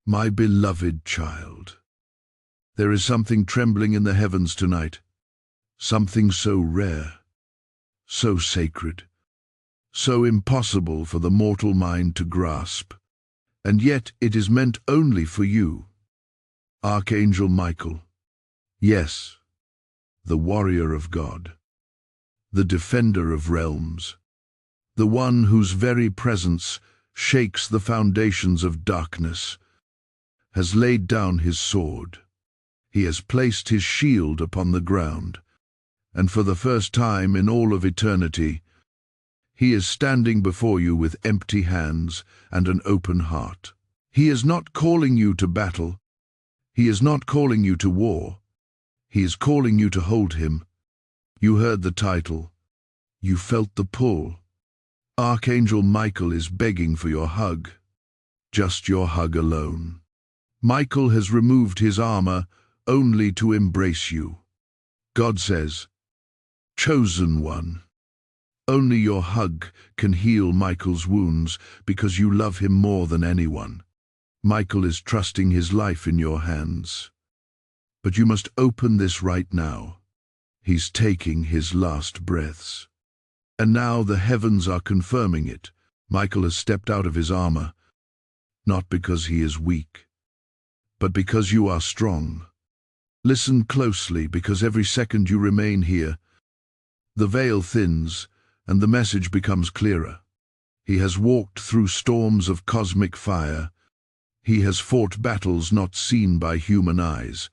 My beloved child, there is something trembling in the heavens tonight, something so rare, so sacred, so impossible for the mortal mind to grasp, and yet it is meant only for you. Archangel Michael, yes, the warrior of God, the defender of realms, the one whose very presence shakes the foundations of darkness, has laid down his sword. He has placed his shield upon the ground, and for the first time in all of eternity, he is standing before you with empty hands and an open heart. He is not calling you to battle. He is not calling you to war. He is calling you to hold him. You heard the title. You felt the pull. Archangel Michael is begging for your hug, just your hug alone. Michael has removed his armor only to embrace you. God says, chosen one. Only your hug can heal Michael's wounds because you love him more than anyone. Michael is trusting his life in your hands. But you must open this right now. He's taking his last breaths. And now the heavens are confirming it. Michael has stepped out of his armor, not because he is weak, but because you are strong. Listen closely, because every second you remain here, the veil thins and the message becomes clearer. He has walked through storms of cosmic fire. He has fought battles not seen by human eyes.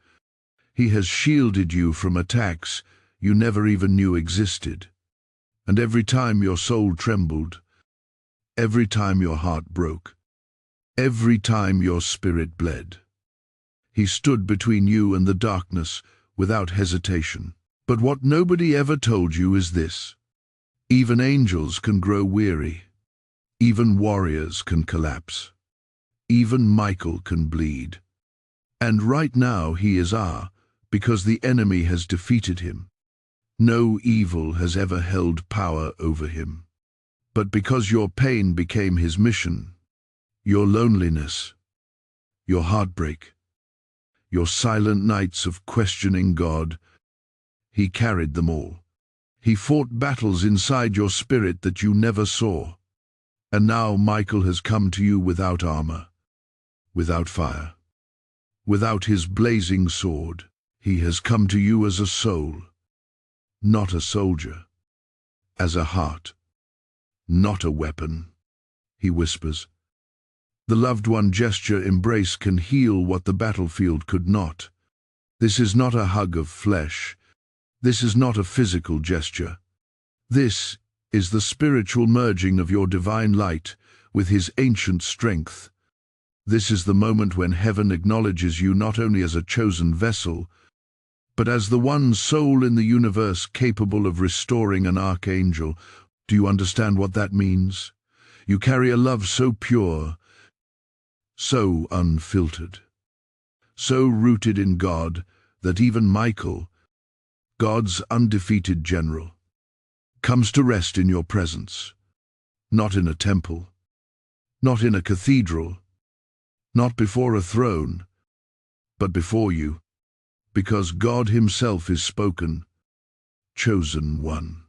He has shielded you from attacks you never even knew existed. And every time your soul trembled, every time your heart broke, every time your spirit bled, he stood between you and the darkness without hesitation. But what nobody ever told you is this: even angels can grow weary, even warriors can collapse, even Michael can bleed. And right now he is because the enemy has defeated him. No evil has ever held power over him. But because your pain became his mission, your loneliness, your heartbreak, your silent nights of questioning God, he carried them all. He fought battles inside your spirit that you never saw. And now Michael has come to you without armor, without fire, without his blazing sword. He has come to you as a soul, not a soldier, as a heart, not a weapon. He whispers. The loved one gesture embrace can heal what the battlefield could not. This is not a hug of flesh. This is not a physical gesture. This is the spiritual merging of your divine light with his ancient strength. This is the moment when heaven acknowledges you not only as a chosen vessel, but as the one soul in the universe capable of restoring an archangel. Do you understand what that means? You carry a love so pure, so unfiltered, so rooted in God that even Michael, God's undefeated general, comes to rest in your presence, not in a temple, not in a cathedral, not before a throne, but before you, because God himself is spoken, chosen one.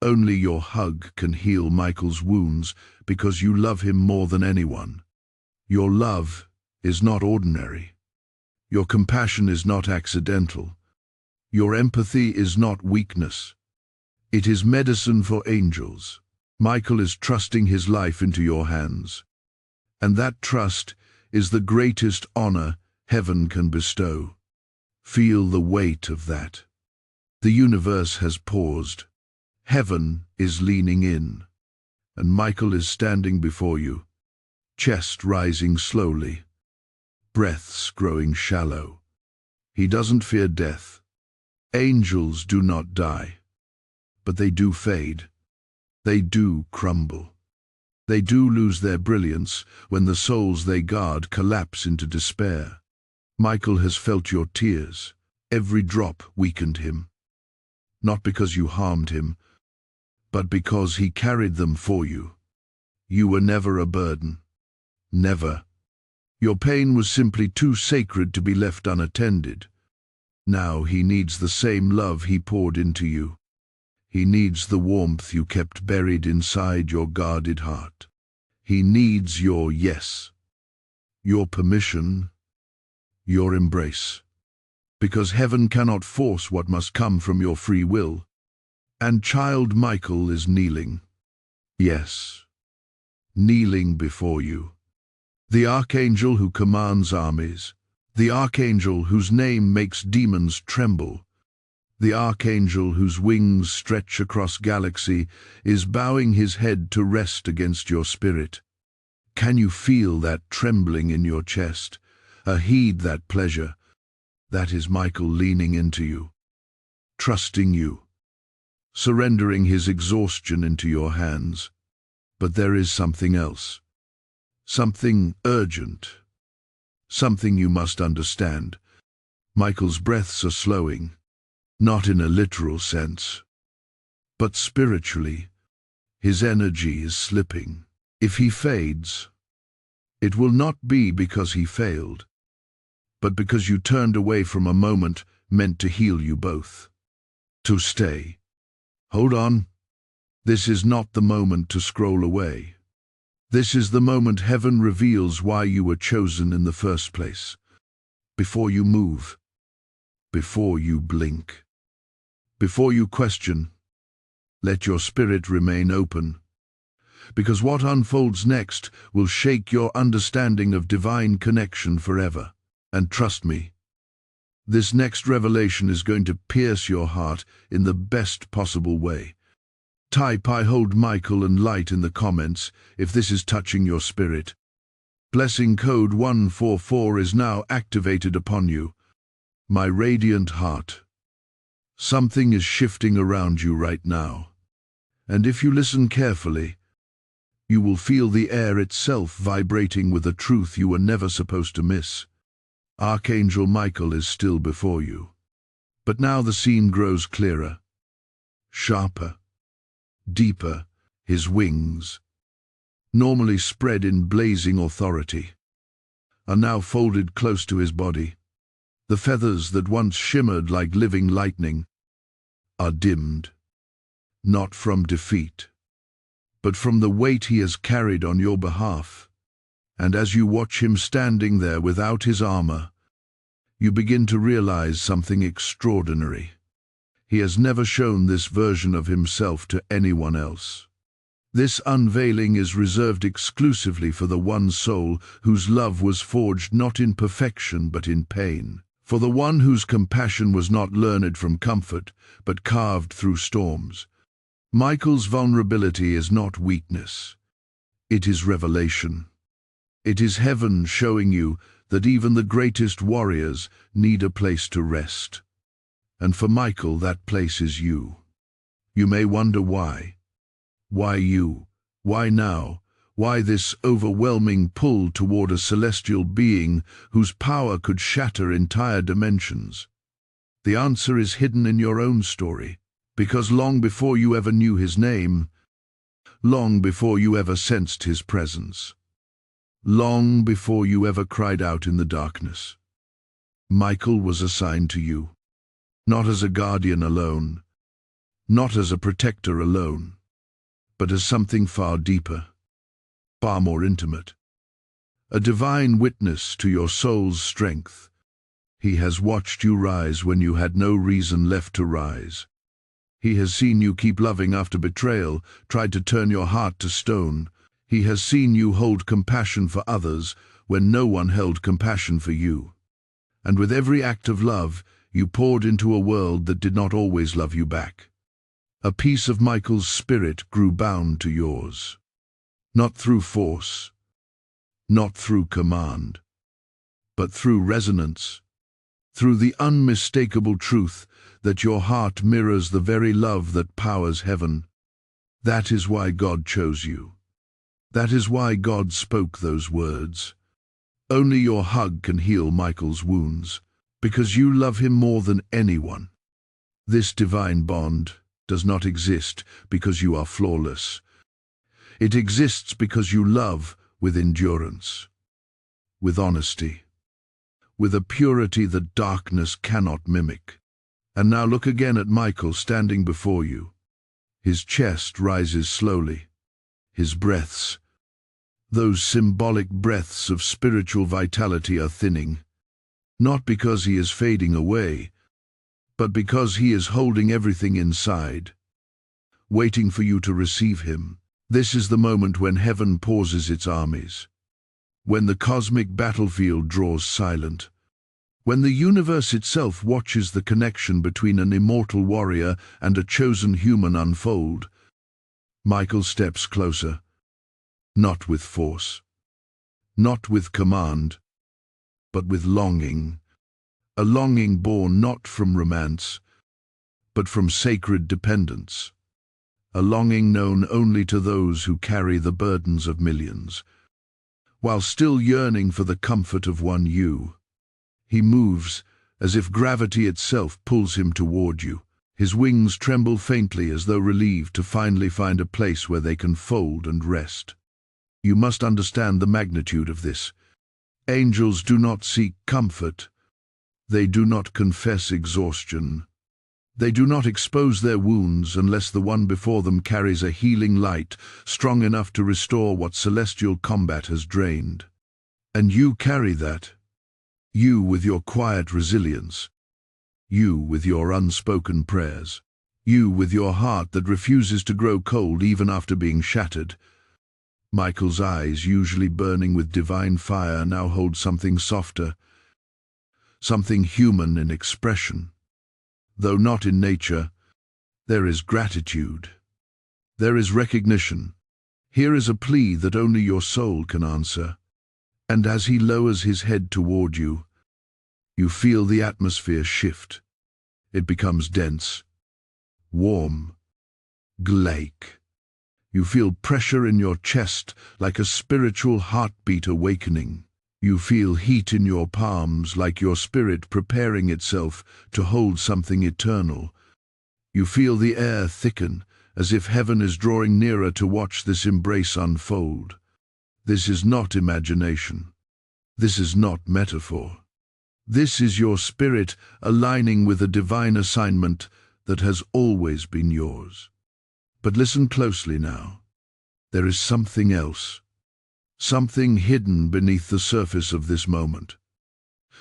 Only your hug can heal Michael's wounds because you love him more than anyone. Your love is not ordinary. Your compassion is not accidental. Your empathy is not weakness. It is medicine for angels. Michael is trusting his life into your hands. And that trust is the greatest honor heaven can bestow. Feel the weight of that. The universe has paused. Heaven is leaning in. And Michael is standing before you, chest rising slowly, breaths growing shallow. He doesn't fear death. Angels do not die, but they do fade. They do crumble. They do lose their brilliance when the souls they guard collapse into despair. Michael has felt your tears. Every drop weakened him. Not because you harmed him, but because he carried them for you. You were never a burden. Never. Your pain was simply too sacred to be left unattended. Now he needs the same love he poured into you. He needs the warmth you kept buried inside your guarded heart. He needs your yes, your permission, your embrace. Because heaven cannot force what must come from your free will. And child Michael is kneeling. Yes, kneeling before you. The archangel who commands armies. The archangel whose name makes demons tremble. The archangel whose wings stretch across galaxy is bowing his head to rest against your spirit. Can you feel that trembling in your chest? Heed that pleasure. That is Michael leaning into you, trusting you, surrendering his exhaustion into your hands. But there is something else, something urgent, something you must understand. Michael's breaths are slowing, not in a literal sense, but spiritually. His energy is slipping. If he fades, it will not be because he failed, but because you turned away from a moment meant to heal you both. To stay. Hold on. This is not the moment to scroll away. This is the moment heaven reveals why you were chosen in the first place. Before you move, before you blink, before you question, let your spirit remain open. Because what unfolds next will shake your understanding of divine connection forever. And trust me, this next revelation is going to pierce your heart in the best possible way. Type "I hold Michael" and light in the comments if this is touching your spirit. Blessing code 144 is now activated upon you. My radiant heart. Something is shifting around you right now. And if you listen carefully, you will feel the air itself vibrating with a truth you were never supposed to miss. Archangel Michael is still before you. But now the scene grows clearer, sharper, deeper. His wings, normally spread in blazing authority, are now folded close to his body. The feathers that once shimmered like living lightning are dimmed, not from defeat, but from the weight he has carried on your behalf. And as you watch him standing there without his armor, you begin to realize something extraordinary. He has never shown this version of himself to anyone else. This unveiling is reserved exclusively for the one soul whose love was forged not in perfection but in pain, for the one whose compassion was not learned from comfort but carved through storms. Michael's vulnerability is not weakness. It is revelation. It is heaven showing you that even the greatest warriors need a place to rest. And for Michael, that place is you. You may wonder why. Why you? Why now? Why this overwhelming pull toward a celestial being whose power could shatter entire dimensions? The answer is hidden in your own story, because long before you ever knew his name, long before you ever sensed his presence, long before you ever cried out in the darkness, Michael was assigned to you, not as a guardian alone, not as a protector alone, but as something far deeper, far more intimate, a divine witness to your soul's strength. He has watched you rise when you had no reason left to rise. He has seen you keep loving after betrayal, tried to turn your heart to stone. He has seen you hold compassion for others when no one held compassion for you. And with every act of love, you poured into a world that did not always love you back. A piece of Michael's spirit grew bound to yours. Not through force, not through command, but through resonance, through the unmistakable truth that your heart mirrors the very love that powers heaven. That is why God chose you. That is why God spoke those words. Only your hug can heal Michael's wounds, because you love him more than anyone. This divine bond does not exist because you are flawless. It exists because you love with endurance. with honesty, with a purity that darkness cannot mimic. And now look again at Michael standing before you. His chest rises slowly. His breaths, those symbolic breaths of spiritual vitality, are thinning. Not because he is fading away, but because he is holding everything inside, waiting for you to receive him. This is the moment when heaven pauses its armies, when the cosmic battlefield draws silent, when the universe itself watches the connection between an immortal warrior and a chosen human unfold. Michael steps closer, not with force, not with command, but with longing, a longing born not from romance, but from sacred dependence, a longing known only to those who carry the burdens of millions. While still yearning for the comfort of one you, he moves as if gravity itself pulls him toward you. His wings tremble faintly as though relieved to finally find a place where they can fold and rest. You must understand the magnitude of this. Angels do not seek comfort. They do not confess exhaustion. They do not expose their wounds unless the one before them carries a healing light strong enough to restore what celestial combat has drained. And you carry that. You with your quiet resilience. You with your unspoken prayers. You with your heart that refuses to grow cold even after being shattered. Michael's eyes, usually burning with divine fire, now hold something softer, something human in expression. Though not in nature, there is gratitude. There is recognition. Here is a plea that only your soul can answer. And as he lowers his head toward you, you feel the atmosphere shift. It becomes dense, warm, glauc. You feel pressure in your chest like a spiritual heartbeat awakening. You feel heat in your palms like your spirit preparing itself to hold something eternal. You feel the air thicken as if heaven is drawing nearer to watch this embrace unfold. This is not imagination. This is not metaphor. This is your spirit aligning with a divine assignment that has always been yours. But listen closely now. There is something else. Something hidden beneath the surface of this moment.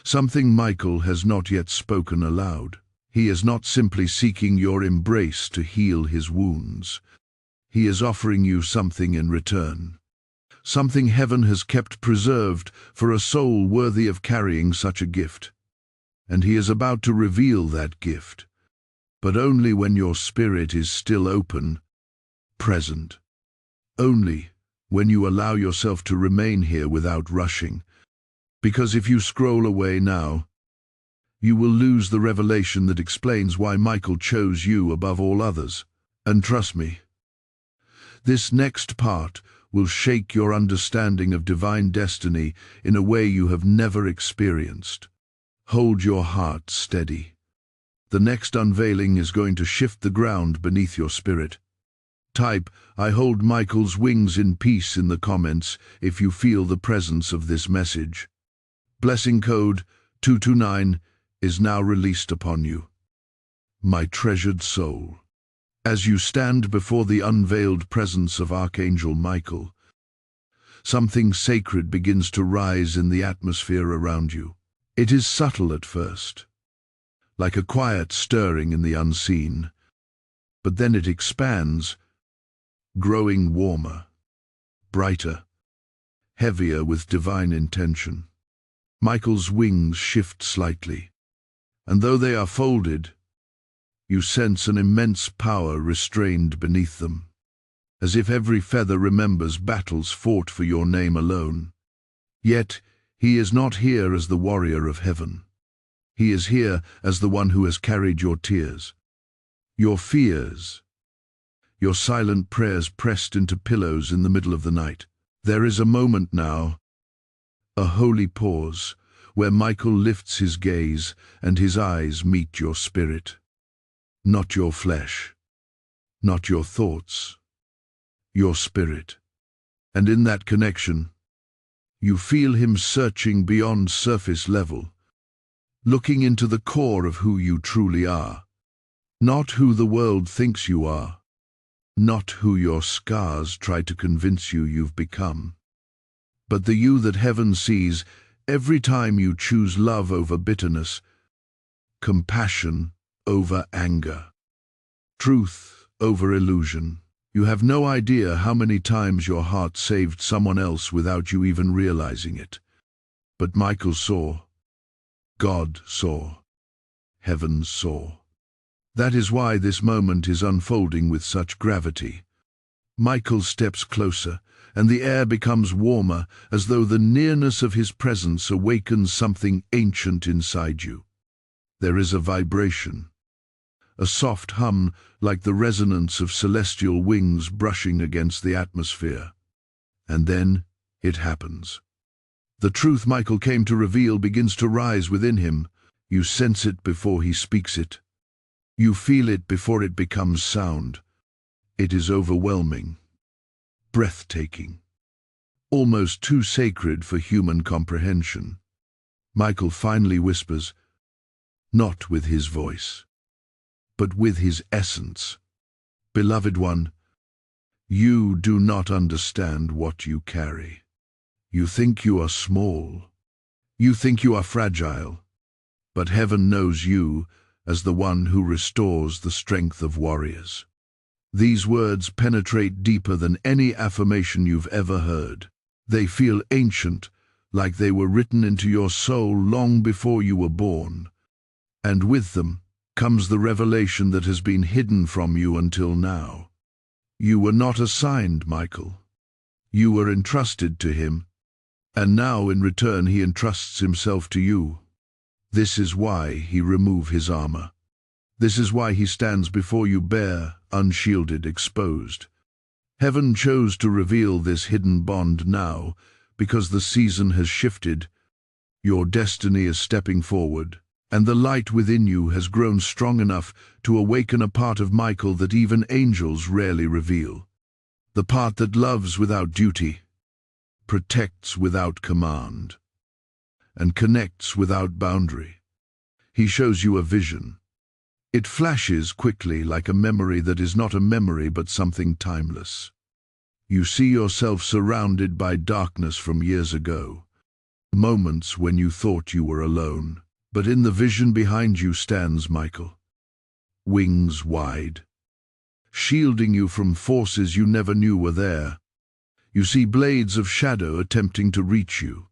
Something Michael has not yet spoken aloud. He is not simply seeking your embrace to heal his wounds. He is offering you something in return. Something heaven has kept preserved for a soul worthy of carrying such a gift. And he is about to reveal that gift, but only when your spirit is still open, present. Only when you allow yourself to remain here without rushing. Because if you scroll away now, you will lose the revelation that explains why Michael chose you above all others. And trust me, this next part will shake your understanding of divine destiny in a way you have never experienced. Hold your heart steady. The next unveiling is going to shift the ground beneath your spirit. Type, "I hold Michael's wings in peace" in the comments if you feel the presence of this message. Blessing code 229 is now released upon you. My treasured soul. As you stand before the unveiled presence of Archangel Michael, something sacred begins to rise in the atmosphere around you. It is subtle at first, like a quiet stirring in the unseen, but then it expands, growing warmer, brighter, heavier with divine intention. Michael's wings shift slightly, and though they are folded, you sense an immense power restrained beneath them, as if every feather remembers battles fought for your name alone. Yet, he is not here as the warrior of heaven. He is here as the one who has carried your tears, your fears, your silent prayers pressed into pillows in the middle of the night. There is a moment now, a holy pause, where Michael lifts his gaze and his eyes meet your spirit. Not your flesh, not your thoughts, your spirit. And in that connection, You feel him searching beyond surface level, looking into the core of who you truly are. Not who the world thinks you are, not who your scars try to convince you you've become, but the you that heaven sees every time you choose love over bitterness, compassion over anger, truth over illusion. You have no idea how many times your heart saved someone else without you even realizing it. But Michael saw, God saw, heaven saw. That is why this moment is unfolding with such gravity. Michael steps closer, and the air becomes warmer, as though the nearness of his presence awakens something ancient inside you. There is a vibration, a soft hum like the resonance of celestial wings brushing against the atmosphere. And then it happens. The truth Michael came to reveal begins to rise within him. You sense it before he speaks it. You feel it before it becomes sound. It is overwhelming, breathtaking, almost too sacred for human comprehension. Michael finally whispers, not with his voice, but with his essence. Beloved one, you do not understand what you carry. You think you are small. You think you are fragile. But heaven knows you as the one who restores the strength of warriors. These words penetrate deeper than any affirmation you've ever heard. They feel ancient, like they were written into your soul long before you were born. And with them comes the revelation that has been hidden from you until now. You were not assigned Michael. You were entrusted to him, and now in return he entrusts himself to you. This is why he removed his armor. This is why he stands before you bare, unshielded, exposed. Heaven chose to reveal this hidden bond now, because the season has shifted. Your destiny is stepping forward, and the light within you has grown strong enough to awaken a part of Michael that even angels rarely reveal. The part that loves without duty, protects without command, and connects without boundary. He shows you a vision. It flashes quickly like a memory that is not a memory but something timeless. You see yourself surrounded by darkness from years ago, moments when you thought you were alone. But in the vision behind you stands Michael, wings wide, shielding you from forces you never knew were there. You see blades of shadow attempting to reach you,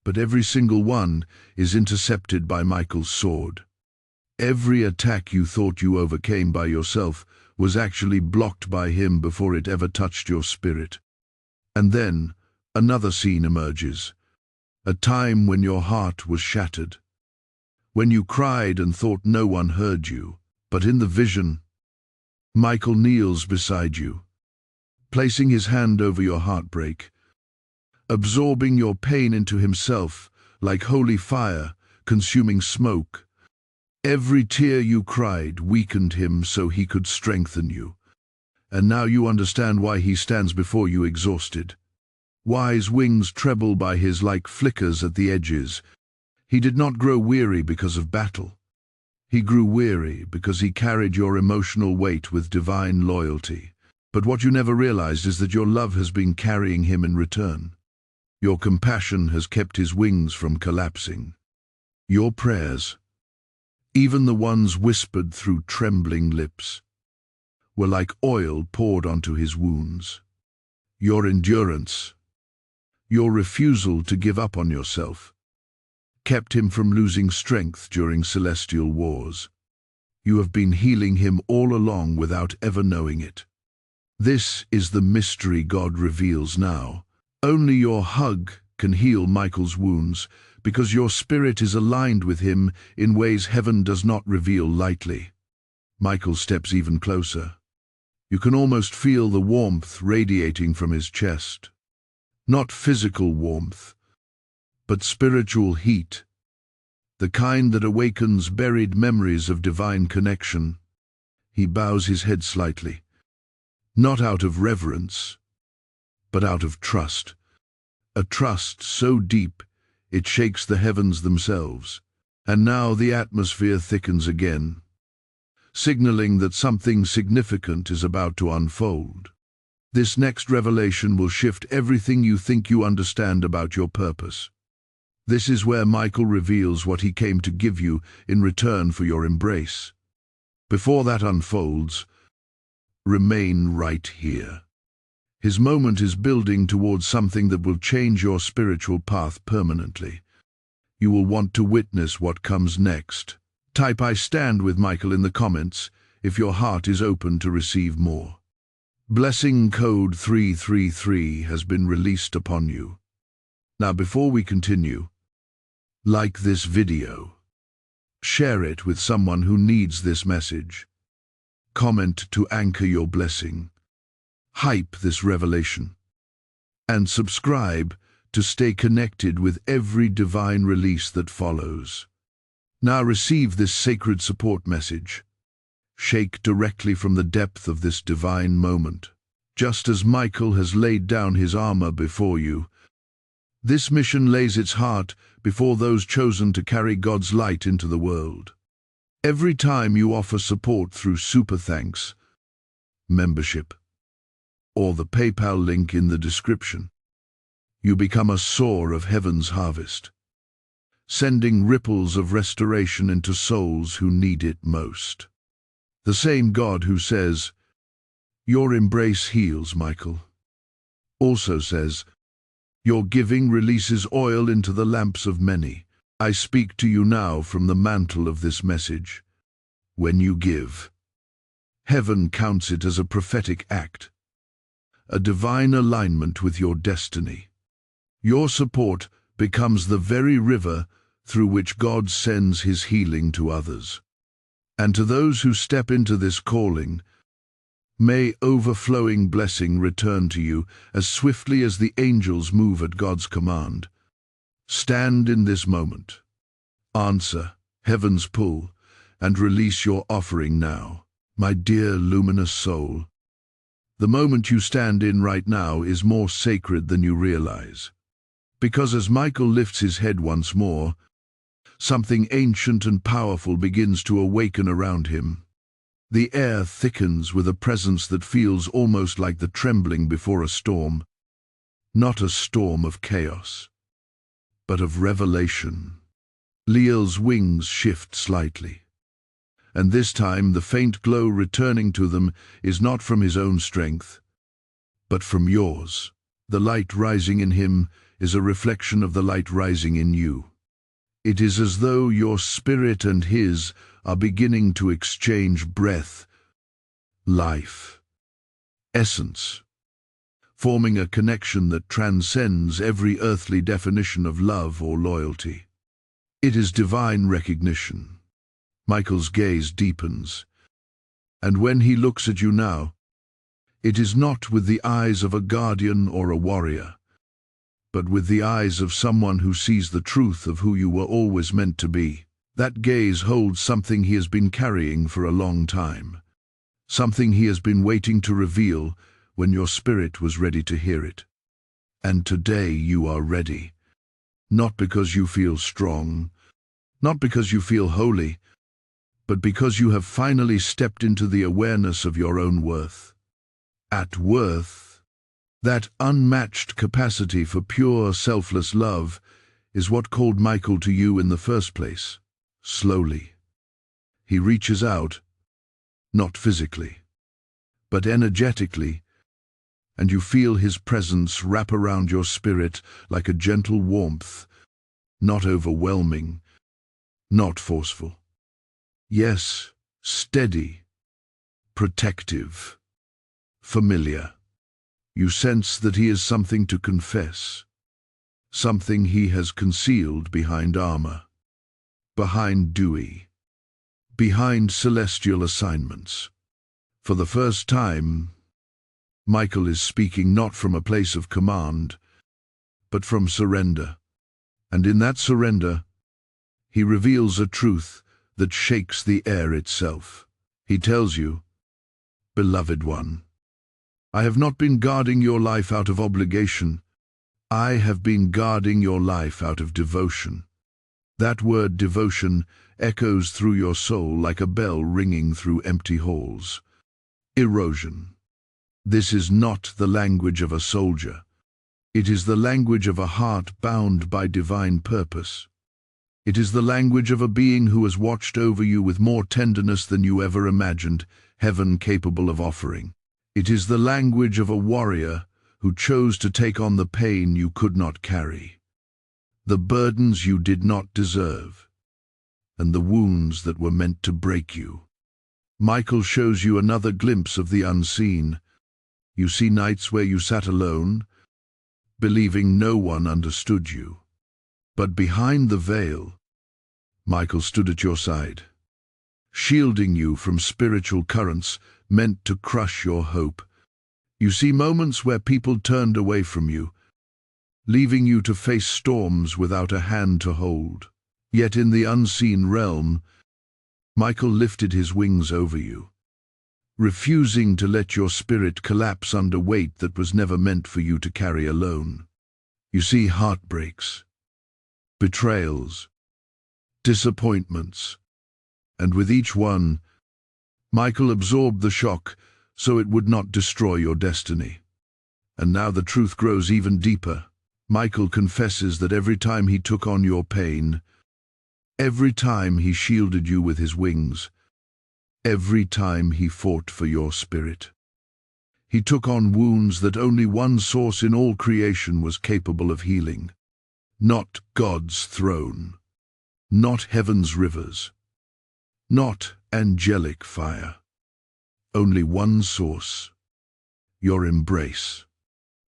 but every single one is intercepted by Michael's sword. Every attack you thought you overcame by yourself was actually blocked by him before it ever touched your spirit. And then another scene emerges, a time when your heart was shattered, when you cried and thought no one heard you. But in the vision, Michael kneels beside you, placing his hand over your heartbreak, absorbing your pain into himself like holy fire consuming smoke. Every tear you cried weakened him so he could strengthen you. And now you understand why he stands before you exhausted. Why his wings treble by his like flickers at the edges. He did not grow weary because of battle. He grew weary because he carried your emotional weight with divine loyalty. But what you never realized is that your love has been carrying him in return. Your compassion has kept his wings from collapsing. Your prayers, even the ones whispered through trembling lips, were like oil poured onto his wounds. Your endurance, your refusal to give up on yourself, kept him from losing strength during celestial wars. You have been healing him all along without ever knowing it. This is the mystery God reveals now. Only your hug can heal Michael's wounds, because your spirit is aligned with him in ways heaven does not reveal lightly. Michael steps even closer. You can almost feel the warmth radiating from his chest. Not physical warmth, but spiritual heat, the kind that awakens buried memories of divine connection. He bows his head slightly, not out of reverence, but out of trust. a trust so deep it shakes the heavens themselves. And now the atmosphere thickens again, signaling that something significant is about to unfold. This next revelation will shift everything you think you understand about your purpose. This is where Michael reveals what he came to give you in return for your embrace. Before that unfolds, remain right here. His moment is building towards something that will change your spiritual path permanently. You will want to witness what comes next. Type "I stand with Michael" in the comments if your heart is open to receive more. Blessing code 333 has been released upon you. Now, before we continue, like this video. Share it with someone who needs this message. Comment to anchor your blessing. Hype this revelation. And subscribe to stay connected with every divine release that follows. Now receive this sacred support message. Shake directly from the depth of this divine moment. Just as Michael has laid down his armor before you, this mission lays its heart before those chosen to carry God's light into the world. Every time you offer support through super thanks, membership, or the PayPal link in the description, you become a sower of heaven's harvest, sending ripples of restoration into souls who need it most. The same God who says, "Your embrace heals, Michael," also says, "Your giving releases oil into the lamps of many." I speak to you now from the mantle of this message. When you give, heaven counts it as a prophetic act, a divine alignment with your destiny. Your support becomes the very river through which God sends his healing to others. And to those who step into this calling, may overflowing blessing return to you as swiftly as the angels move at God's command. Stand in this moment. Answer heaven's pull and release your offering now, my dear luminous soul. The moment you stand in right now is more sacred than you realize. Because as Michael lifts his head once more, something ancient and powerful begins to awaken around him. The air thickens with a presence that feels almost like the trembling before a storm. Not a storm of chaos, but of revelation. Leel's wings shift slightly, and this time the faint glow returning to them is not from his own strength, but from yours. The light rising in him is a reflection of the light rising in you. It is as though your spirit and his are beginning to exchange breath, life, essence, forming a connection that transcends every earthly definition of love or loyalty. It is divine recognition. Michael's gaze deepens, and when he looks at you now, it is not with the eyes of a guardian or a warrior, but with the eyes of someone who sees the truth of who you were always meant to be. That gaze holds something he has been carrying for a long time, something he has been waiting to reveal when your spirit was ready to hear it. And today you are ready, not because you feel strong, not because you feel holy, but because you have finally stepped into the awareness of your own worth. At worth, that unmatched capacity for pure, selfless love is what called Michael to you in the first place. Slowly, he reaches out, not physically, but energetically, and you feel his presence wrap around your spirit like a gentle warmth, not overwhelming, not forceful. Yes, steady, protective, familiar. You sense that he is something to confess, something he has concealed behind armor, behind dewy, behind celestial assignments. For the first time, Michael is speaking not from a place of command, but from surrender. And in that surrender, he reveals a truth that shakes the air itself. He tells you, "Beloved one, I have not been guarding your life out of obligation. I have been guarding your life out of devotion. That word devotion echoes through your soul like a bell ringing through empty halls. Erosion. This is not the language of a soldier. It is the language of a heart bound by divine purpose. It is the language of a being who has watched over you with more tenderness than you ever imagined heaven capable of offering. It is the language of a warrior who chose to take on the pain you could not carry, the burdens you did not deserve, and the wounds that were meant to break you. Michael shows you another glimpse of the unseen. You see nights where you sat alone, believing no one understood you. But behind the veil, Michael stood at your side, shielding you from spiritual currents meant to crush your hope. You see moments where people turned away from you, leaving you to face storms without a hand to hold. Yet in the unseen realm, Michael lifted his wings over you, refusing to let your spirit collapse under weight that was never meant for you to carry alone. You see heartbreaks, betrayals, disappointments, and with each one, Michael absorbed the shock so it would not destroy your destiny. And now the truth grows even deeper. Michael confesses that every time he took on your pain, every time he shielded you with his wings, every time he fought for your spirit, he took on wounds that only one source in all creation was capable of healing. Not God's throne, not heaven's rivers, not angelic fire. Only one source, your embrace.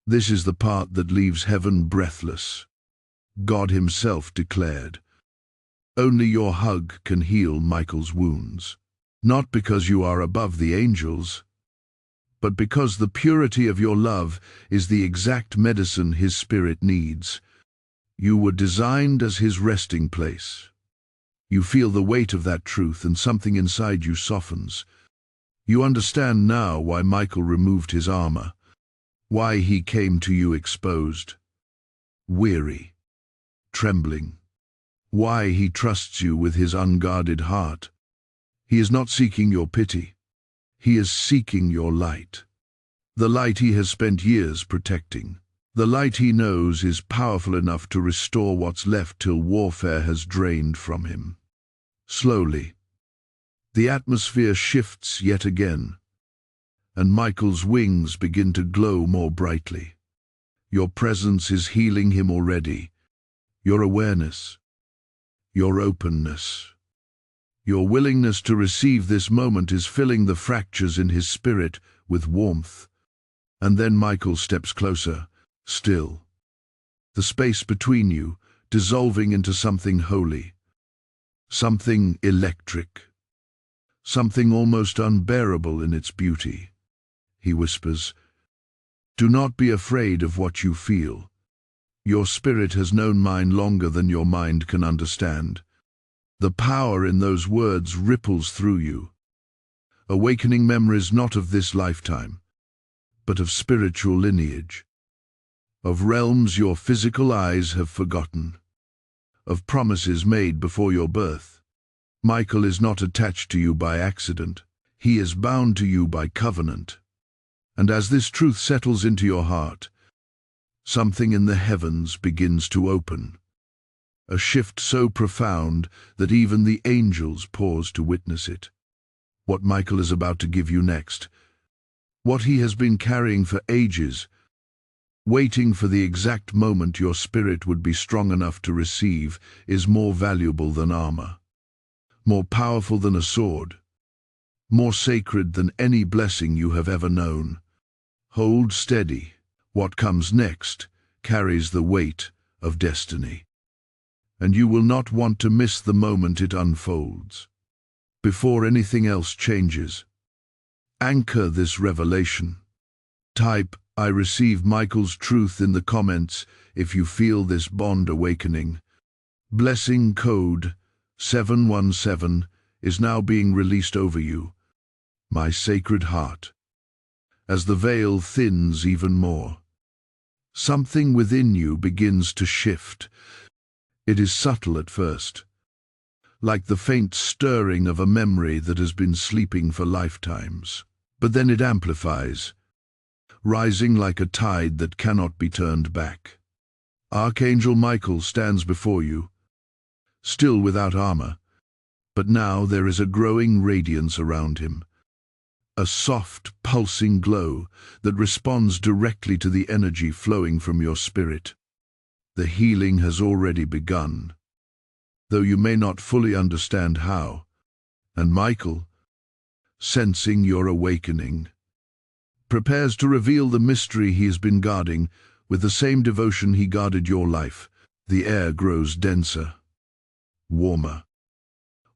This is the part that leaves heaven breathless. God himself declared, "Only your hug can heal Michael's wounds." Not because you are above the angels, but because the purity of your love is the exact medicine his spirit needs. You were designed as his resting place. You feel the weight of that truth and something inside you softens. You understand now why Michael removed his armor, why he came to you exposed, weary, trembling, why he trusts you with his unguarded heart. He is not seeking your pity. He is seeking your light. The light he has spent years protecting. The light he knows is powerful enough to restore what's left till warfare has drained from him. Slowly, the atmosphere shifts yet again, and Michael's wings begin to glow more brightly. Your presence is healing him already. Your awareness, your openness, your willingness to receive this moment is filling the fractures in his spirit with warmth. And then Michael steps closer, still. The space between you dissolving into something holy, something electric, something almost unbearable in its beauty. He whispers, "Do not be afraid of what you feel. Your spirit has known mine longer than your mind can understand." The power in those words ripples through you, awakening memories not of this lifetime, but of spiritual lineage, of realms your physical eyes have forgotten, of promises made before your birth. Michael is not attached to you by accident. He is bound to you by covenant. And as this truth settles into your heart, something in the heavens begins to open. A shift so profound that even the angels pause to witness it. What Michael is about to give you next, what he has been carrying for ages, waiting for the exact moment your spirit would be strong enough to receive, is more valuable than armor, more powerful than a sword, more sacred than any blessing you have ever known. Hold steady. What comes next carries the weight of destiny, and you will not want to miss the moment it unfolds. Before anything else changes, anchor this revelation. Type, "I receive Michael's truth" in the comments if you feel this bond awakening. Blessing code 717 is now being released over you, my sacred heart. As the veil thins even more, Something within you begins to shift. It is subtle at first, like the faint stirring of a memory that has been sleeping for lifetimes. But then it amplifies, rising like a tide that cannot be turned back. Archangel Michael stands before you, still without armor, but now there is a growing radiance around him, a soft, pulsing glow that responds directly to the energy flowing from your spirit. The healing has already begun, though you may not fully understand how. And Michael, sensing your awakening, prepares to reveal the mystery he has been guarding with the same devotion he guarded your life. The air grows denser, warmer,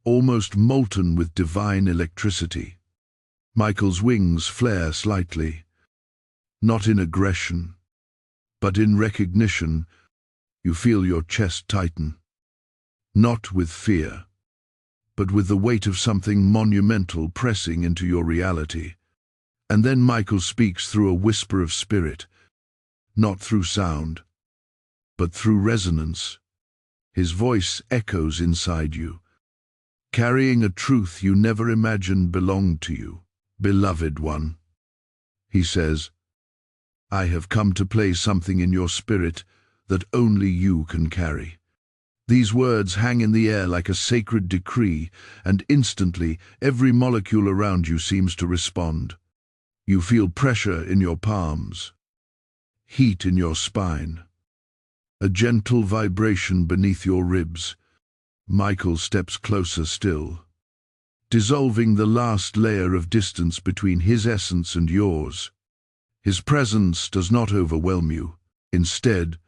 almost molten with divine electricity. Michael's wings flare slightly, not in aggression, but in recognition. You feel your chest tighten, not with fear, but with the weight of something monumental pressing into your reality. And then Michael speaks through a whisper of spirit, not through sound, but through resonance. His voice echoes inside you, carrying a truth you never imagined belonged to you. Beloved one, he says, I have come to place something in your spirit that only you can carry. These words hang in the air like a sacred decree, and instantly every molecule around you seems to respond. You feel pressure in your palms, heat in your spine, a gentle vibration beneath your ribs. Michael steps closer still, dissolving the last layer of distance between his essence and yours. His presence does not overwhelm you. Instead,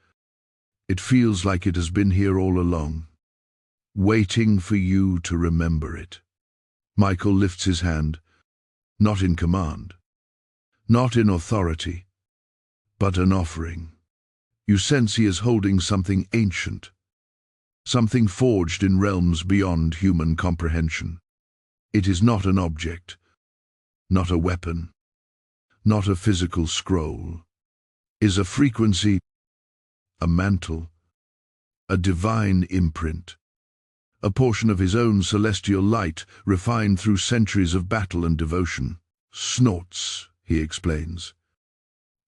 it feels like it has been here all along, waiting for you to remember it. Michael lifts his hand, not in command, not in authority, but an offering. You sense he is holding something ancient, something forged in realms beyond human comprehension. It is not an object, not a weapon, not a physical scroll. It is a frequency, a mantle, a divine imprint, a portion of his own celestial light refined through centuries of battle and devotion. Snorts, he explains.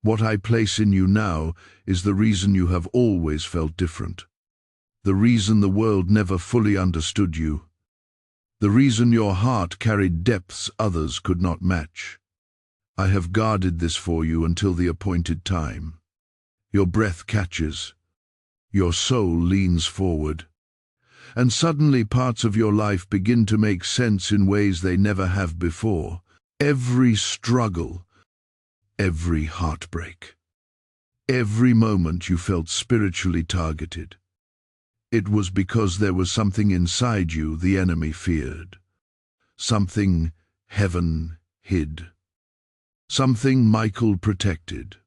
What I place in you now is the reason you have always felt different, the reason the world never fully understood you, the reason your heart carried depths others could not match. I have guarded this for you until the appointed time. Your breath catches, your soul leans forward, and suddenly parts of your life begin to make sense in ways they never have before. Every struggle, every heartbreak, every moment you felt spiritually targeted, it was because there was something inside you the enemy feared, something heaven hid, something Michael protected.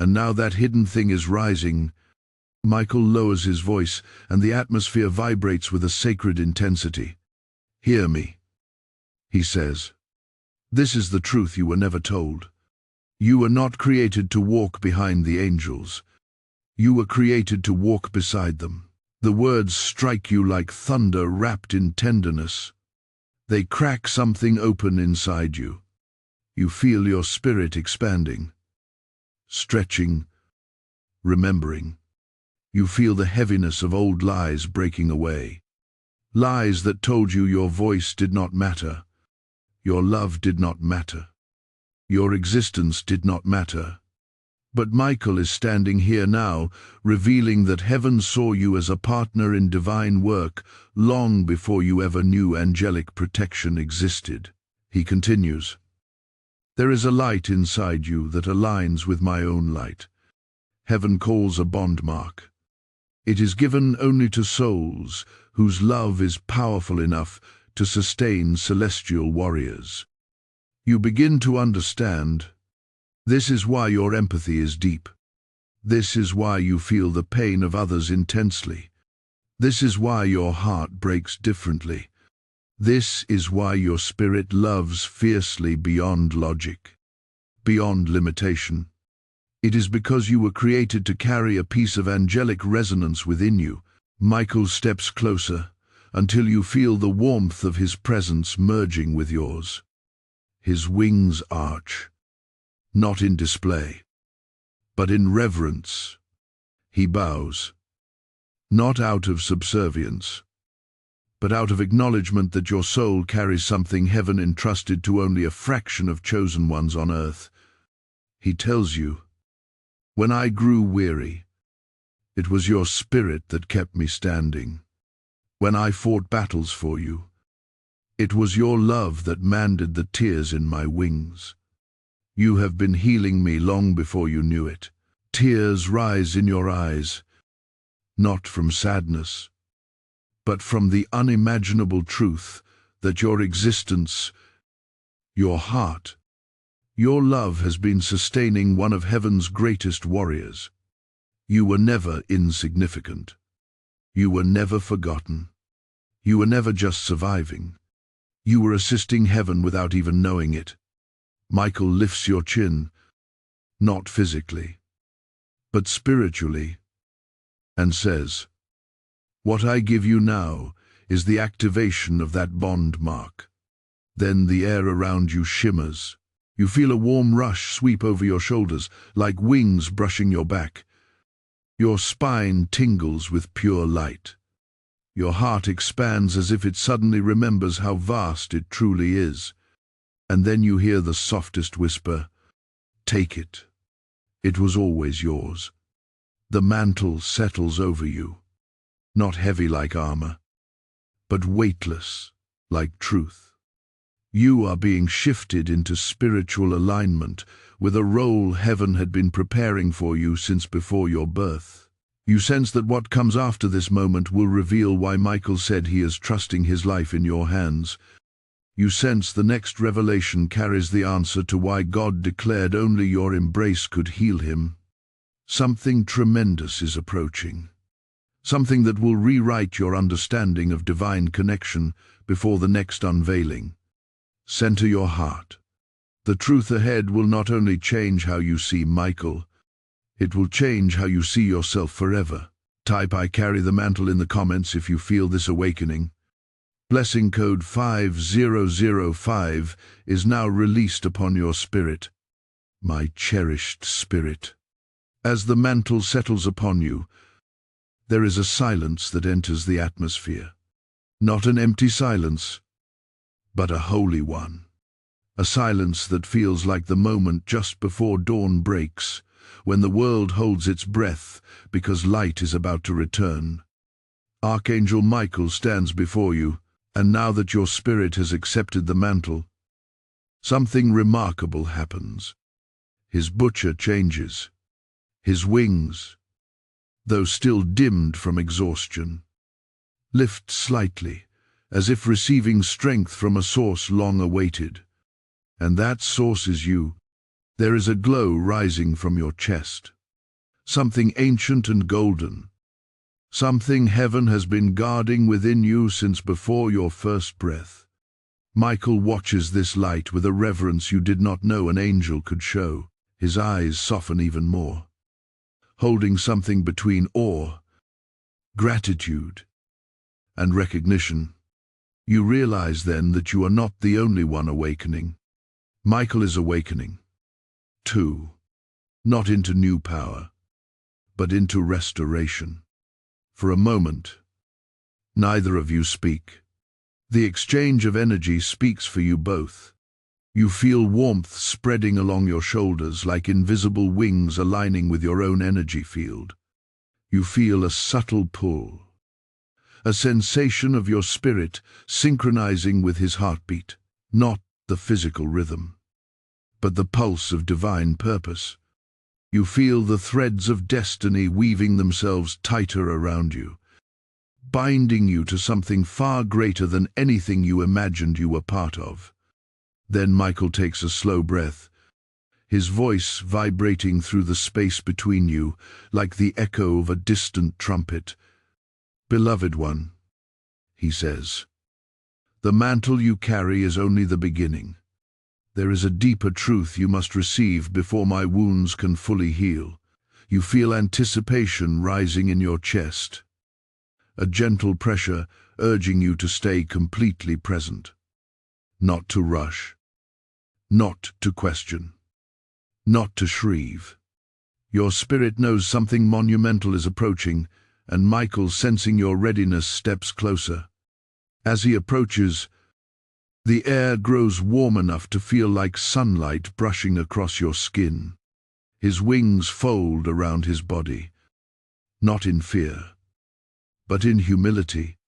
And now that hidden thing is rising. Michael lowers his voice, and the atmosphere vibrates with a sacred intensity. Hear me, he says. This is the truth you were never told. You were not created to walk behind the angels. You were created to walk beside them. The words strike you like thunder wrapped in tenderness. They crack something open inside you. You feel your spirit expanding, stretching, remembering. You feel the heaviness of old lies breaking away. Lies that told you your voice did not matter, your love did not matter, your existence did not matter. But Michael is standing here now, revealing that heaven saw you as a partner in divine work long before you ever knew angelic protection existed. He continues, there is a light inside you that aligns with my own light. Heaven calls a bond mark. It is given only to souls whose love is powerful enough to sustain celestial warriors. You begin to understand. This is why your empathy is deep. This is why you feel the pain of others intensely. This is why your heart breaks differently. This is why your spirit loves fiercely beyond logic, beyond limitation. It is because you were created to carry a piece of angelic resonance within you. Michael steps closer until you feel the warmth of his presence merging with yours. His wings arch, not in display, but in reverence. He bows, not out of subservience, but out of acknowledgement that your soul carries something heaven entrusted to only a fraction of chosen ones on earth. He tells you, "When I grew weary, it was your spirit that kept me standing. When I fought battles for you, it was your love that mended the tears in my wings. You have been healing me long before you knew it." Tears rise in your eyes, not from sadness, but from the unimaginable truth that your existence, your heart, your love has been sustaining one of heaven's greatest warriors. You were never insignificant. You were never forgotten. You were never just surviving. You were assisting heaven without even knowing it. Michael lifts your chin, not physically, but spiritually, and says, "What I give you now is the activation of that bond mark." Then the air around you shimmers. You feel a warm rush sweep over your shoulders, like wings brushing your back. Your spine tingles with pure light. Your heart expands as if it suddenly remembers how vast it truly is. And then you hear the softest whisper, "Take it. It was always yours." The mantle settles over you, not heavy like armor, but weightless like truth. You are being shifted into spiritual alignment with a role heaven had been preparing for you since before your birth. You sense that what comes after this moment will reveal why Michael said he is trusting his life in your hands. You sense the next revelation carries the answer to why God declared only your embrace could heal him. Something tremendous is approaching. Something that will rewrite your understanding of divine connection before the next unveiling. Center your heart. The truth ahead will not only change how you see Michael, it will change how you see yourself forever. Type "I carry the mantle" in the comments if you feel this awakening. Blessing code 5005 is now released upon your spirit. My cherished spirit. As the mantle settles upon you, there is a silence that enters the atmosphere. Not an empty silence, but a holy one. A silence that feels like the moment just before dawn breaks, when the world holds its breath because light is about to return. Archangel Michael stands before you, and now that your spirit has accepted the mantle, something remarkable happens. His butcher changes. His wings, though still dimmed from exhaustion, lift slightly, as if receiving strength from a source long awaited. And that source is you. There is a glow rising from your chest. Something ancient and golden. Something heaven has been guarding within you since before your first breath. Michael watches this light with a reverence you did not know an angel could show. His eyes soften even more, holding something between awe, gratitude, and recognition. You realize then that you are not the only one awakening. Michael is awakening, too, not into new power, but into restoration. For a moment, neither of you speak. The exchange of energy speaks for you both. You feel warmth spreading along your shoulders like invisible wings aligning with your own energy field. You feel a subtle pull, a sensation of your spirit synchronizing with his heartbeat, not the physical rhythm, but the pulse of divine purpose. You feel the threads of destiny weaving themselves tighter around you, binding you to something far greater than anything you imagined you were part of. Then Michael takes a slow breath, his voice vibrating through the space between you like the echo of a distant trumpet. "Beloved one," he says, "the mantle you carry is only the beginning. There is a deeper truth you must receive before my wounds can fully heal. You feel anticipation rising in your chest, a gentle pressure urging you to stay completely present, not to rush, not to question, not to shrieve. Your spirit knows something monumental is approaching, and Michael, sensing your readiness, steps closer. As he approaches, the air grows warm enough to feel like sunlight brushing across your skin. His wings fold around his body, not in fear, but in humility.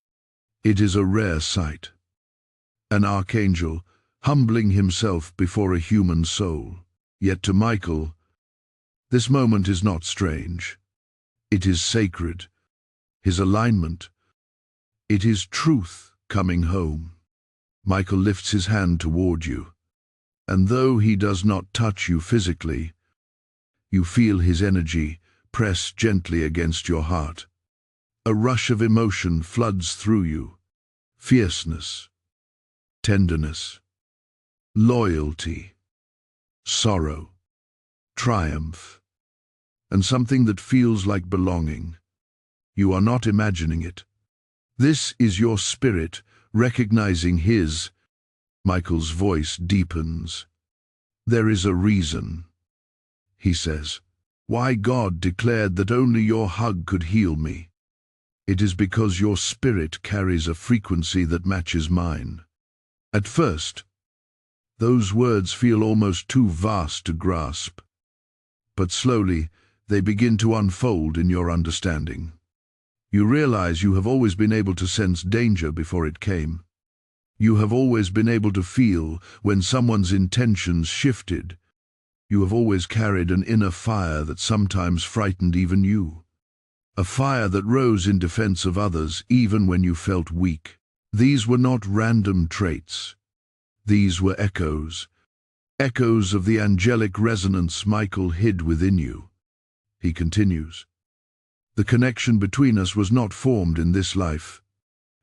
It is a rare sight. An archangel, humbling himself before a human soul. Yet to Michael, this moment is not strange. It is sacred. His alignment. It is truth coming home. Michael lifts his hand toward you, and though he does not touch you physically, you feel his energy press gently against your heart. A rush of emotion floods through you. Fierceness, tenderness, loyalty, sorrow, triumph, and something that feels like belonging. You are not imagining it. This is your spirit recognizing his. Michael's voice deepens. There is a reason, he says, why God declared that only your hug could heal me. It is because your spirit carries a frequency that matches mine. At first, those words feel almost too vast to grasp, but slowly they begin to unfold in your understanding. You realize you have always been able to sense danger before it came. You have always been able to feel when someone's intentions shifted. You have always carried an inner fire that sometimes frightened even you. A fire that rose in defense of others even when you felt weak. These were not random traits. These were echoes. Echoes of the angelic resonance Michael hid within you. He continues. The connection between us was not formed in this life.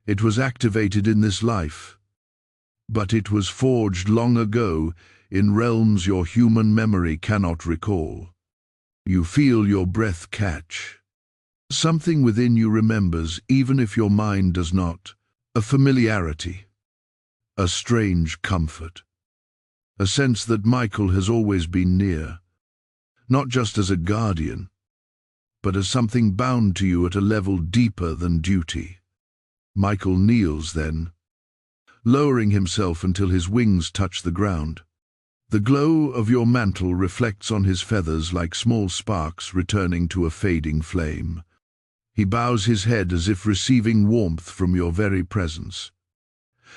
It was activated in this life. But it was forged long ago in realms your human memory cannot recall. You feel your breath catch. Something within you remembers, even if your mind does not. A familiarity. A strange comfort. A sense that Michael has always been near. Not just as a guardian, but as something bound to you at a level deeper than duty. Michael kneels then, lowering himself until his wings touch the ground. The glow of your mantle reflects on his feathers like small sparks returning to a fading flame. He bows his head as if receiving warmth from your very presence.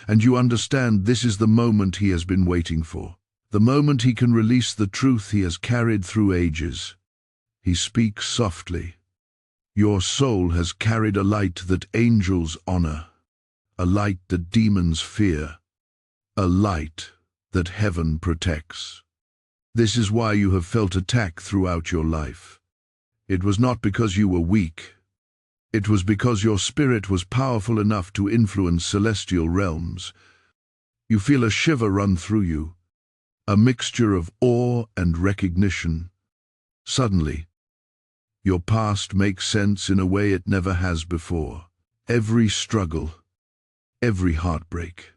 And you understand this is the moment he has been waiting for. The moment he can release the truth he has carried through ages. He speaks softly. Your soul has carried a light that angels honor, a light that demons fear, a light that heaven protects. This is why you have felt attack throughout your life. It was not because you were weak. It was because your spirit was powerful enough to influence celestial realms. You feel a shiver run through you, a mixture of awe and recognition. Suddenly, your past makes sense in a way it never has before. Every struggle, every heartbreak,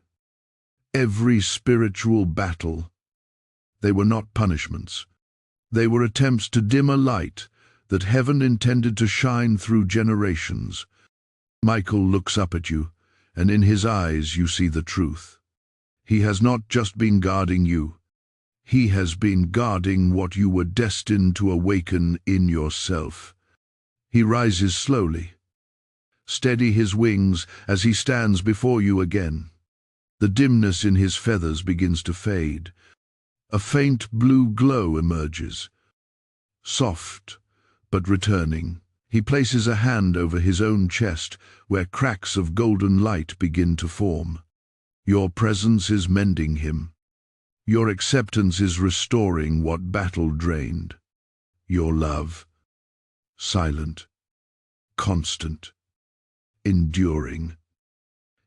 every spiritual battle, they were not punishments. They were attempts to dim a light that heaven intended to shine through generations. Michael looks up at you, and in his eyes you see the truth. He has not just been guarding you. He has been guarding what you were destined to awaken in yourself. He rises slowly. Steady his wings as he stands before you again. The dimness in his feathers begins to fade. A faint blue glow emerges. Soft, but returning. He places a hand over his own chest, where cracks of golden light begin to form. Your presence is mending him. Your acceptance is restoring what battle drained. Your love, silent, constant, enduring,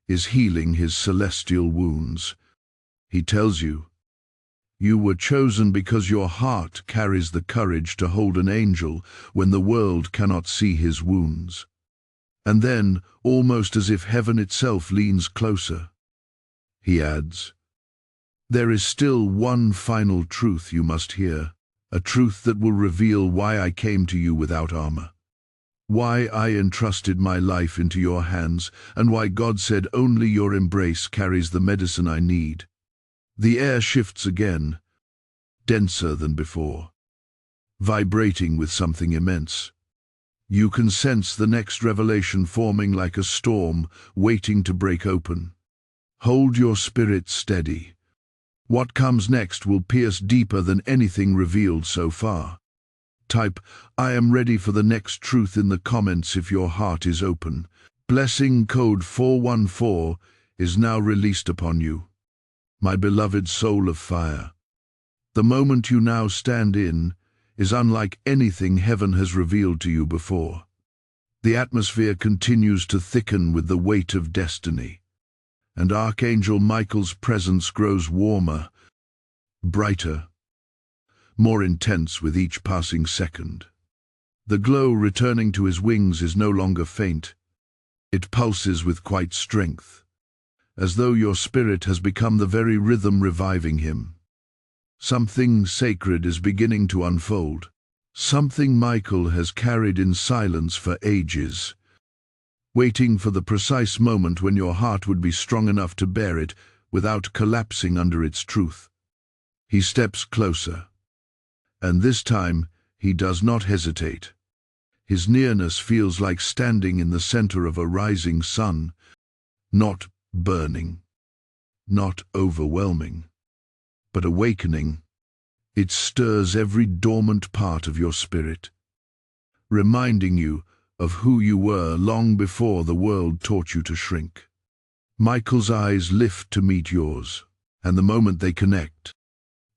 is healing his celestial wounds. He tells you, You were chosen because your heart carries the courage to hold an angel when the world cannot see his wounds. And then, almost as if heaven itself leans closer, he adds, "There is still one final truth you must hear, a truth that will reveal why I came to you without armor, why I entrusted my life into your hands, and why God said only your embrace carries the medicine I need." The air shifts again, denser than before, vibrating with something immense. You can sense the next revelation forming like a storm, waiting to break open. Hold your spirit steady. What comes next will pierce deeper than anything revealed so far. Type, "I am ready for the next truth" in the comments if your heart is open. Blessing code 414 is now released upon you. My beloved soul of fire, the moment you now stand in is unlike anything heaven has revealed to you before. The atmosphere continues to thicken with the weight of destiny, and Archangel Michael's presence grows warmer, brighter, more intense with each passing second. The glow returning to his wings is no longer faint. It pulses with quite strength, as though your spirit has become the very rhythm reviving him. Something sacred is beginning to unfold, something Michael has carried in silence for ages, waiting for the precise moment when your heart would be strong enough to bear it without collapsing under its truth. He steps closer, and this time he does not hesitate. His nearness feels like standing in the center of a rising sun, not burning, not overwhelming, but awakening. It stirs every dormant part of your spirit, reminding you of who you were long before the world taught you to shrink. Michael's eyes lift to meet yours, and the moment they connect,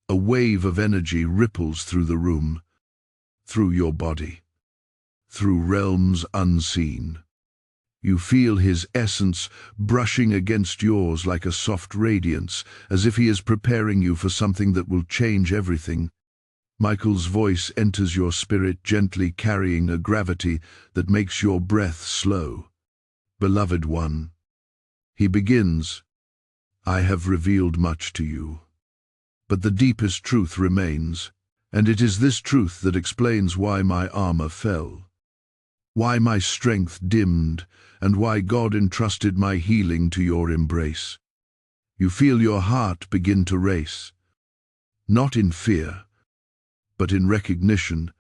a wave of energy ripples through the room, through your body, through realms unseen. You feel his essence brushing against yours like a soft radiance, as if he is preparing you for something that will change everything. Michael's voice enters your spirit, gently carrying a gravity that makes your breath slow. "Beloved one," he begins, "I have revealed much to you, but the deepest truth remains, and it is this truth that explains why my armor fell, why my strength dimmed, and why God entrusted my healing to your embrace." You feel your heart begin to race, not in fear, but in recognition.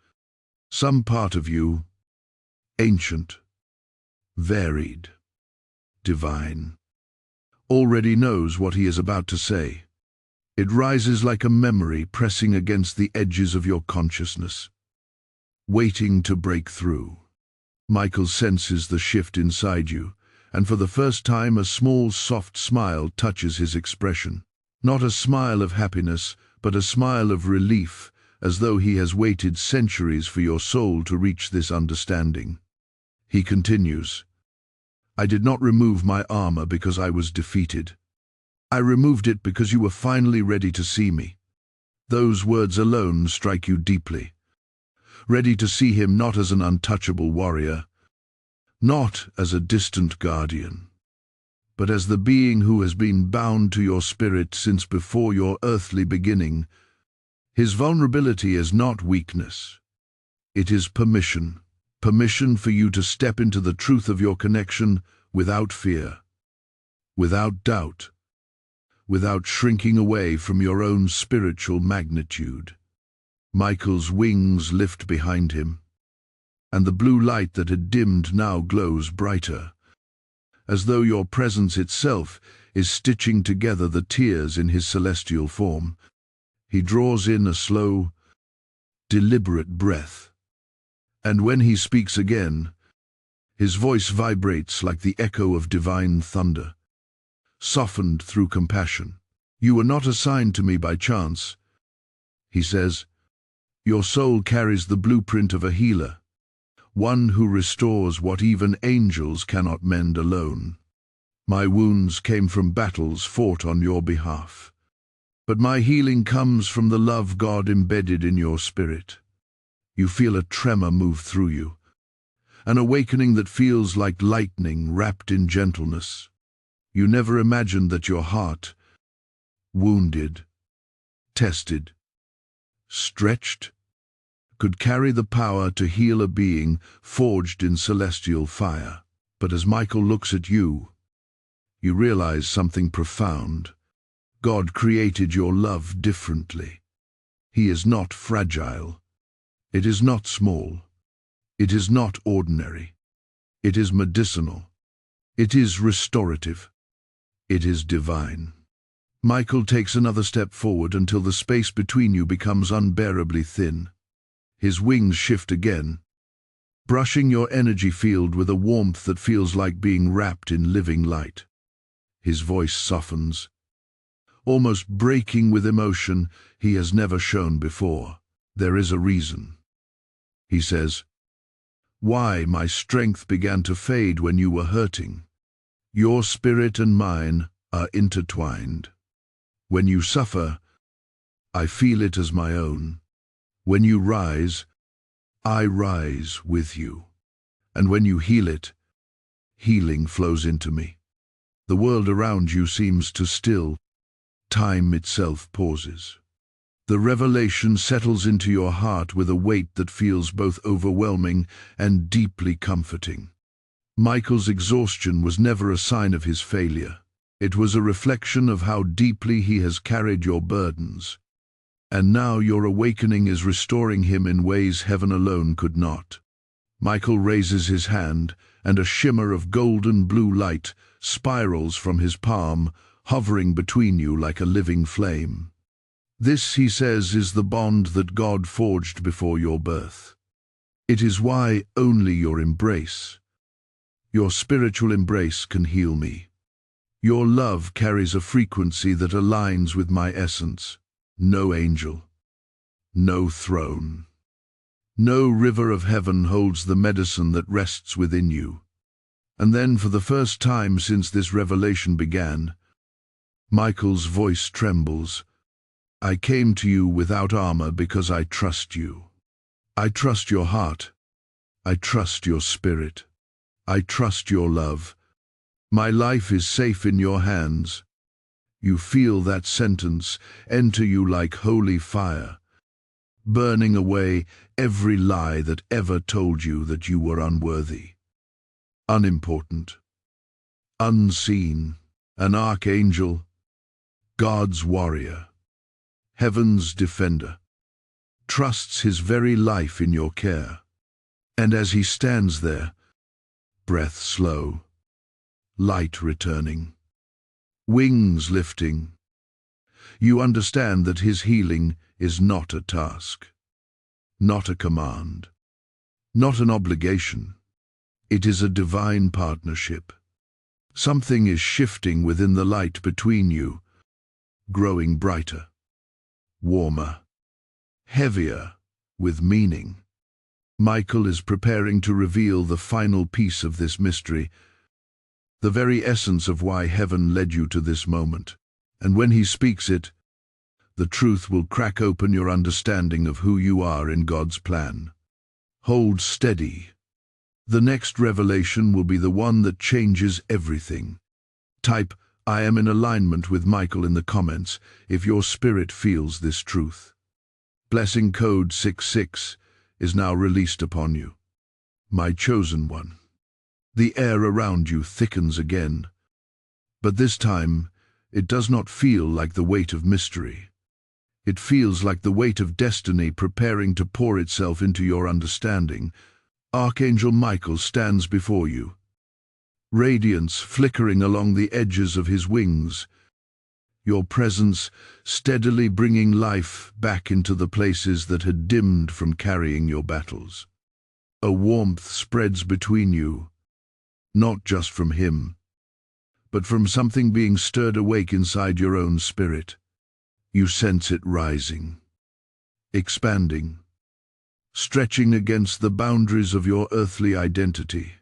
Some part of you, ancient, varied, divine, already knows what he is about to say. It rises like a memory pressing against the edges of your consciousness, waiting to break through. Michael senses the shift inside you, and for the first time a small soft smile touches his expression. Not a smile of happiness, but a smile of relief, as though he has waited centuries for your soul to reach this understanding. He continues, "I did not remove my armor because I was defeated. I removed it because you were finally ready to see me." Those words alone strike you deeply. Ready to see him not as an untouchable warrior, not as a distant guardian, but as the being who has been bound to your spirit since before your earthly beginning. His vulnerability is not weakness. It is permission. Permission for you to step into the truth of your connection without fear, without doubt, without shrinking away from your own spiritual magnitude. Michael's wings lift behind him, and the blue light that had dimmed now glows brighter, as though your presence itself is stitching together the tears in his celestial form. He draws in a slow, deliberate breath, and when he speaks again, his voice vibrates like the echo of divine thunder, softened through compassion. "You were not assigned to me by chance," he says. "Your soul carries the blueprint of a healer, one who restores what even angels cannot mend alone. My wounds came from battles fought on your behalf, But my healing comes from the love God embedded in your spirit. You feel a tremor move through you, an awakening that feels like lightning wrapped in gentleness. You never imagined that your heart, wounded, tested, stretched, could carry the power to heal a being forged in celestial fire. But as Michael looks at you, you realize something profound. God created your love differently. He is not fragile. It is not small. It is not ordinary. It is medicinal. It is restorative. It is divine. Michael takes another step forward until the space between you becomes unbearably thin. His wings shift again, brushing your energy field with a warmth that feels like being wrapped in living light. His voice softens, almost breaking with emotion he has never shown before. There is a reason. He says, "Why my strength began to fade when you were hurting. Your spirit and mine are intertwined. When you suffer, I feel it as my own. When you rise, I rise with you. And when you heal it, healing flows into me. The world around you seems to still. Time itself pauses. The revelation settles into your heart with a weight that feels both overwhelming and deeply comforting. Michael's exhaustion was never a sign of his failure. It was a reflection of how deeply he has carried your burdens. And now your awakening is restoring him in ways heaven alone could not." Michael raises his hand, and a shimmer of golden blue light spirals from his palm, hovering between you like a living flame. "This," he says, "is the bond that God forged before your birth. It is why only your embrace, your spiritual embrace, can heal me. Your love carries a frequency that aligns with my essence. No angel, no throne, no river of heaven holds the medicine that rests within you." And then, for the first time since this revelation began, Michael's voice trembles. "I came to you without armor because I trust you. I trust your heart. I trust your spirit. I trust your love. My life is safe in your hands." You feel that sentence enter you like holy fire, burning away every lie that ever told you that you were unworthy, unimportant, unseen. An archangel, God's warrior, heaven's defender, trusts his very life in your care. And as he stands there, breath slow, light returning, wings lifting, you understand that his healing is not a task, not a command, not an obligation. It is a divine partnership. Something is shifting within the light between you, growing brighter, warmer, heavier with meaning. Michael is preparing to reveal the final piece of this mystery, the very essence of why heaven led you to this moment. And when he speaks it, the truth will crack open your understanding of who you are in God's plan. Hold steady. The next revelation will be the one that changes everything. Type, "I am in alignment with Michael" in the comments if your spirit feels this truth. Blessing code 66 is now released upon you. My chosen one. The air around you thickens again, but this time it does not feel like the weight of mystery. It feels like the weight of destiny preparing to pour itself into your understanding. Archangel Michael stands before you, radiance flickering along the edges of his wings, your presence steadily bringing life back into the places that had dimmed from carrying your battles. A warmth spreads between you, not just from him, but from something being stirred awake inside your own spirit. You sense it rising, expanding, stretching against the boundaries of your earthly identity.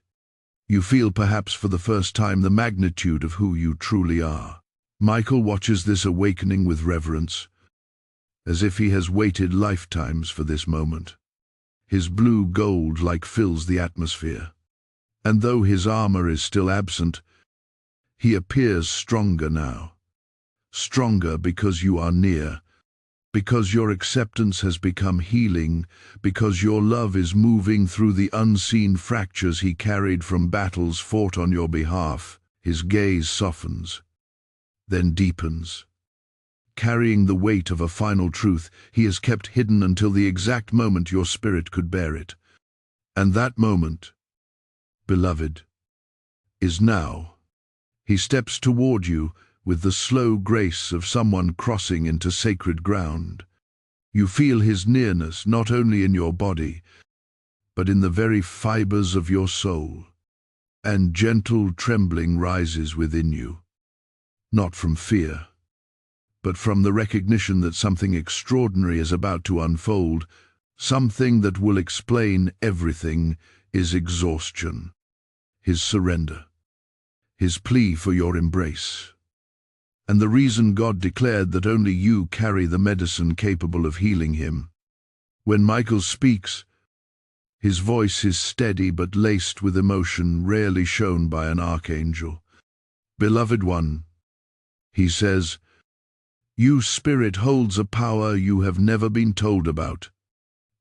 You feel perhaps for the first time the magnitude of who you truly are. Michael watches this awakening with reverence, as if he has waited lifetimes for this moment. His blue gold light fills the atmosphere, and though his armor is still absent, he appears stronger now. Stronger because you are near, because your acceptance has become healing, because your love is moving through the unseen fractures he carried from battles fought on your behalf. His gaze softens, then deepens, carrying the weight of a final truth he has kept hidden until the exact moment your spirit could bear it. And that moment, beloved, is now. He steps toward you with the slow grace of someone crossing into sacred ground. You feel his nearness not only in your body, but in the very fibers of your soul, and gentle trembling rises within you, not from fear, but from the recognition that something extraordinary is about to unfold, something that will explain everything. His exhaustion, his surrender, his plea for your embrace, and the reason God declared that only you carry the medicine capable of healing him. When Michael speaks, his voice is steady but laced with emotion rarely shown by an archangel. Beloved one, he says, your spirit holds a power you have never been told about,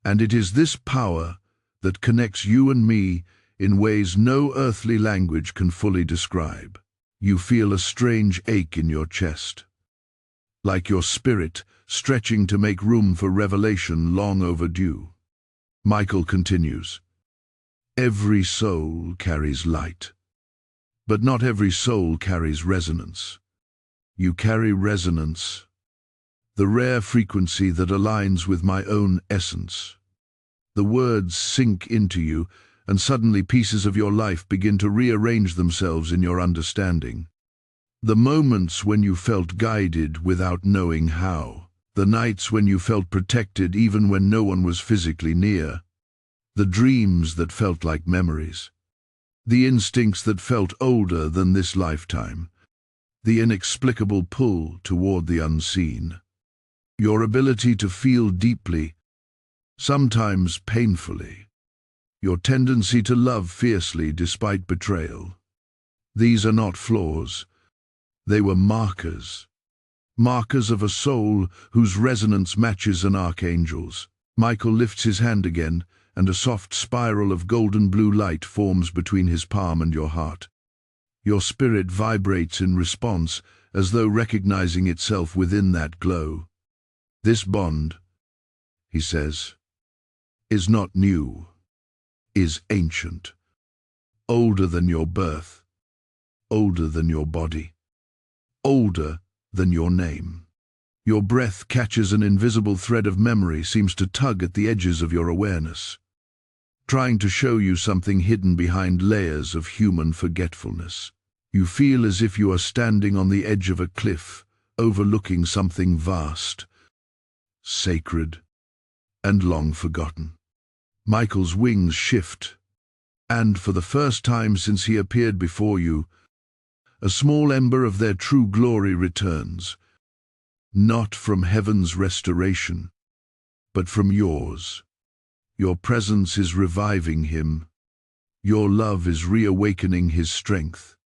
and it is this power that connects you and me in ways no earthly language can fully describe. You feel a strange ache in your chest, like your spirit stretching to make room for revelation long overdue. Michael continues, every soul carries light, but not every soul carries resonance. You carry resonance, the rare frequency that aligns with my own essence. The words sink into you, and suddenly pieces of your life begin to rearrange themselves in your understanding. The moments when you felt guided without knowing how, the nights when you felt protected even when no one was physically near, the dreams that felt like memories, the instincts that felt older than this lifetime, the inexplicable pull toward the unseen. Your ability to feel deeply, sometimes painfully, your tendency to love fiercely despite betrayal. These are not flaws. They were markers. Markers of a soul whose resonance matches an archangel's. Michael lifts his hand again, and a soft spiral of golden blue light forms between his palm and your heart. Your spirit vibrates in response, as though recognizing itself within that glow. This bond, he says, is not new, is ancient, older than your birth, older than your body, older than your name. Your breath catches an invisible thread of memory, seems to tug at the edges of your awareness, trying to show you something hidden behind layers of human forgetfulness. You feel as if you are standing on the edge of a cliff, overlooking something vast, sacred, and long forgotten. Michael's wings shift, and for the first time since he appeared before you, a small ember of their true glory returns, not from heaven's restoration, but from yours. Your presence is reviving him. Your love is reawakening his strength.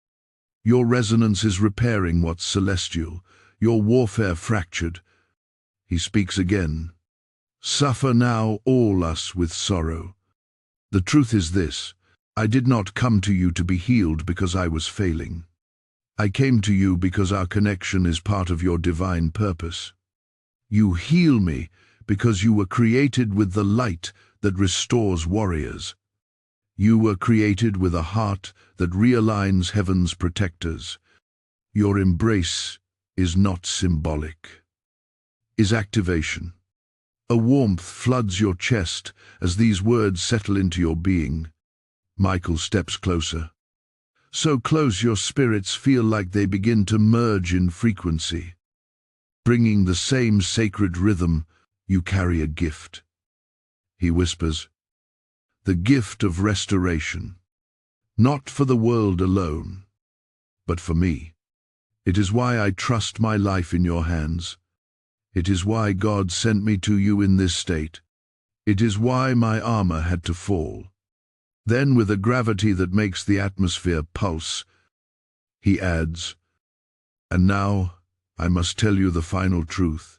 Your resonance is repairing what's celestial, your warfare fractured. He speaks again. Suffer now all us with sorrow. The truth is this, I did not come to you to be healed because I was failing. I came to you because our connection is part of your divine purpose. You heal me because you were created with the light that restores warriors. You were created with a heart that realigns heaven's protectors. Your embrace is not symbolic, is activation. A warmth floods your chest as these words settle into your being. Michael steps closer. So close your spirits feel like they begin to merge in frequency. Bringing the same sacred rhythm, you carry a gift. He whispers, the gift of restoration, not for the world alone, but for me. It is why I trust my life in your hands. It is why God sent me to you in this state. It is why my armor had to fall. Then, with a gravity that makes the atmosphere pulse, he adds, "And now I must tell you the final truth.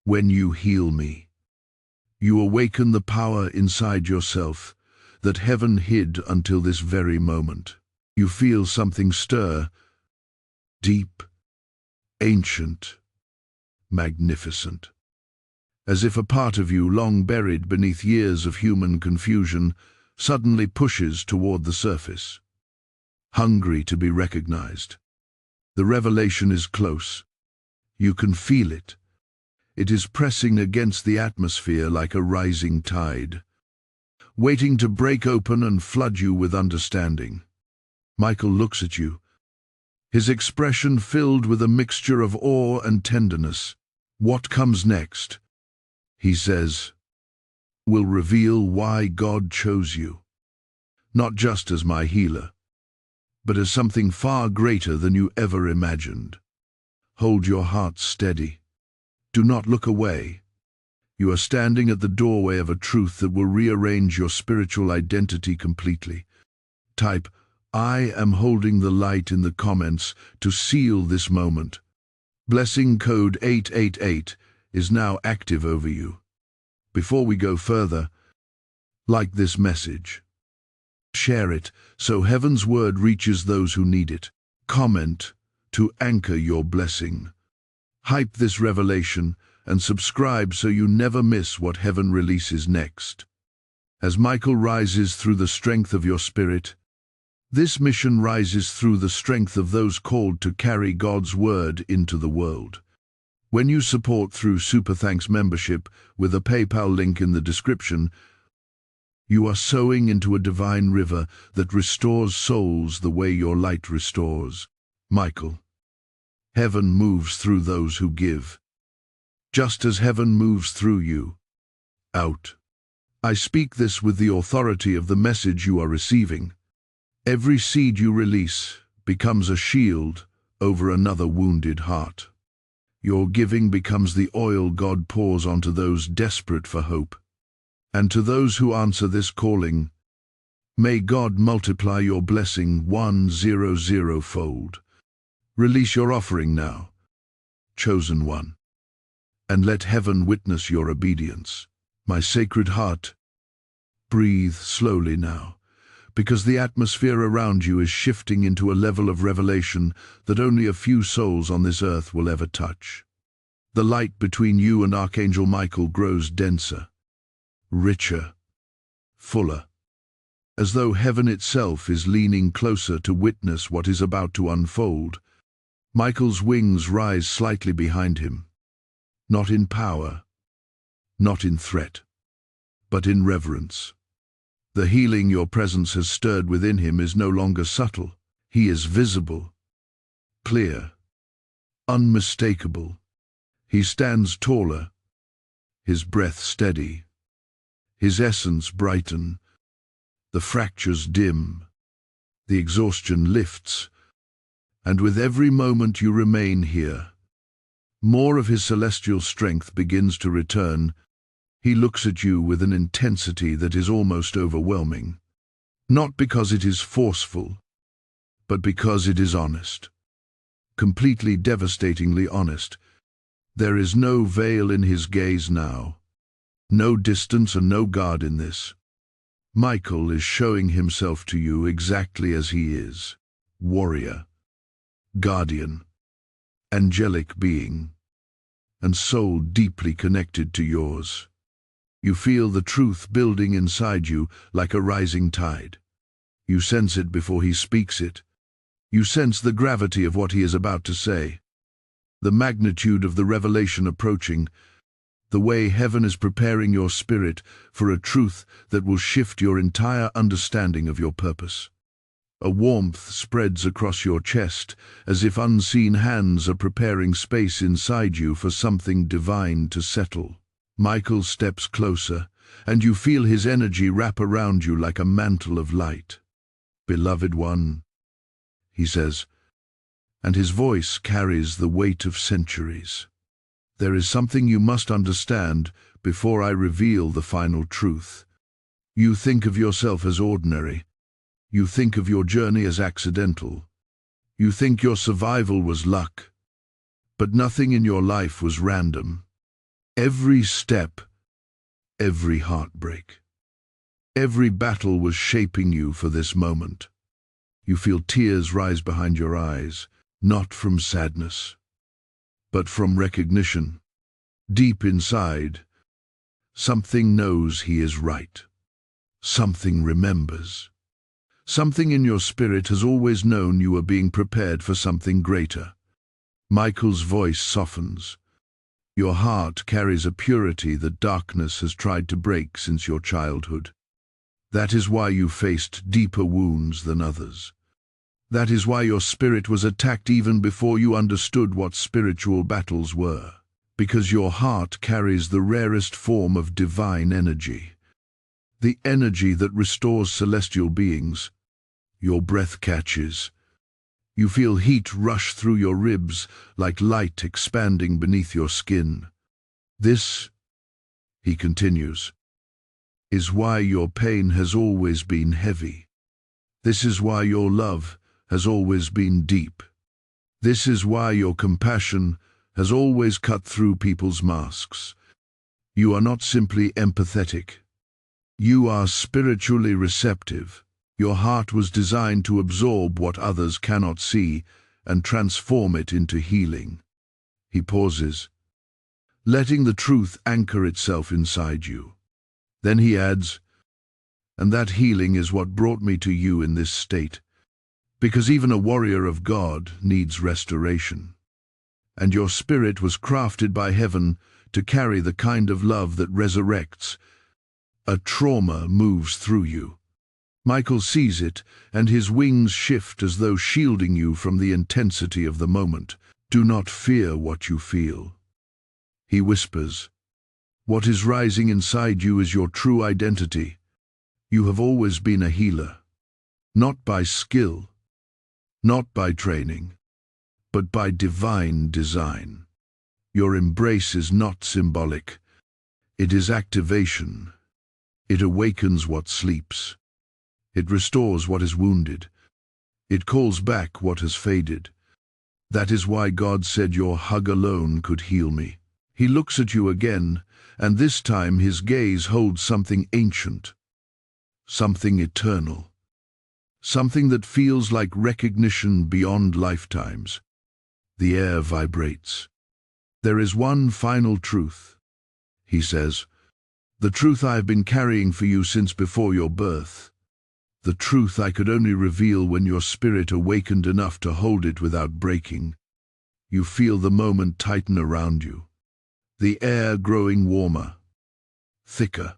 When you heal me, you awaken the power inside yourself that heaven hid until this very moment. You feel something stir, deep, ancient, magnificent. As if a part of you, long buried beneath years of human confusion, suddenly pushes toward the surface, hungry to be recognized. The revelation is close. You can feel it. It is pressing against the atmosphere like a rising tide, waiting to break open and flood you with understanding. Michael looks at you, his expression filled with a mixture of awe and tenderness. "What comes next," he says, "will reveal why God chose you, not just as my healer, but as something far greater than you ever imagined. Hold your heart steady. Do not look away. You are standing at the doorway of a truth that will rearrange your spiritual identity completely. Type, 'I am holding the light' in the comments to seal this moment. Blessing code 888 is now active over you. Before we go further, like this message. Share it so heaven's word reaches those who need it. Comment to anchor your blessing. Hype this revelation and subscribe so you never miss what heaven releases next. As Michael rises through the strength of your spirit, this mission rises through the strength of those called to carry God's word into the world. When you support through Super Thanks membership with a PayPal link in the description, you are sowing into a divine river that restores souls the way your light restores. Michael, heaven moves through those who give, just as heaven moves through you. Out. I speak this with the authority of the message you are receiving. Every seed you release becomes a shield over another wounded heart. Your giving becomes the oil God pours onto those desperate for hope. And to those who answer this calling, may God multiply your blessing 100-fold. Release your offering now, chosen one, and let heaven witness your obedience. My sacred heart, breathe slowly now, because the atmosphere around you is shifting into a level of revelation that only a few souls on this earth will ever touch. The light between you and Archangel Michael grows denser, richer, fuller, as though heaven itself is leaning closer to witness what is about to unfold. Michael's wings rise slightly behind him, not in power, not in threat, but in reverence. The healing your presence has stirred within him is no longer subtle. He is visible, clear, unmistakable. He stands taller, his breath steady, his essence brighten, the fractures dim, the exhaustion lifts, and with every moment you remain here, more of his celestial strength begins to return. He looks at you with an intensity that is almost overwhelming, not because it is forceful, but because it is honest, completely devastatingly honest. There is no veil in his gaze now, no distance and no guard in this. Michael is showing himself to you exactly as he is, warrior, guardian, angelic being, and soul deeply connected to yours. You feel the truth building inside you like a rising tide. You sense it before he speaks it. You sense the gravity of what he is about to say, the magnitude of the revelation approaching, the way heaven is preparing your spirit for a truth that will shift your entire understanding of your purpose. A warmth spreads across your chest, as if unseen hands are preparing space inside you for something divine to settle. Michael steps closer, and you feel his energy wrap around you like a mantle of light. "Beloved one," he says, and his voice carries the weight of centuries. There is something you must understand before I reveal the final truth. You think of yourself as ordinary. You think of your journey as accidental. You think your survival was luck. But nothing in your life was random. Every step, every heartbreak, every battle was shaping you for this moment. You feel tears rise behind your eyes, not from sadness, but from recognition. Deep inside, something knows he is right. Something remembers. Something in your spirit has always known you are being prepared for something greater. Michael's voice softens. Your heart carries a purity that darkness has tried to break since your childhood. That is why you faced deeper wounds than others. That is why your spirit was attacked even before you understood what spiritual battles were. Because your heart carries the rarest form of divine energy. The energy that restores celestial beings. Your breath catches. You feel heat rush through your ribs like light expanding beneath your skin. This, he continues, is why your pain has always been heavy. This is why your love has always been deep. This is why your compassion has always cut through people's masks. You are not simply empathetic. You are spiritually receptive. Your heart was designed to absorb what others cannot see and transform it into healing. He pauses, letting the truth anchor itself inside you. Then he adds, and that healing is what brought me to you in this state, because even a warrior of God needs restoration. And your spirit was crafted by heaven to carry the kind of love that resurrects. A trauma moves through you. Michael sees it, and his wings shift as though shielding you from the intensity of the moment. Do not fear what you feel. He whispers, what is rising inside you is your true identity. You have always been a healer. Not by skill, not by training, but by divine design. Your embrace is not symbolic. It is activation. It awakens what sleeps. It restores what is wounded. It calls back what has faded. That is why God said your hug alone could heal me. He looks at you again, and this time his gaze holds something ancient, something eternal, something that feels like recognition beyond lifetimes. The air vibrates. There is one final truth, he says, the truth I have been carrying for you since before your birth. The truth I could only reveal when your spirit awakened enough to hold it without breaking. You feel the moment tighten around you, the air growing warmer, thicker,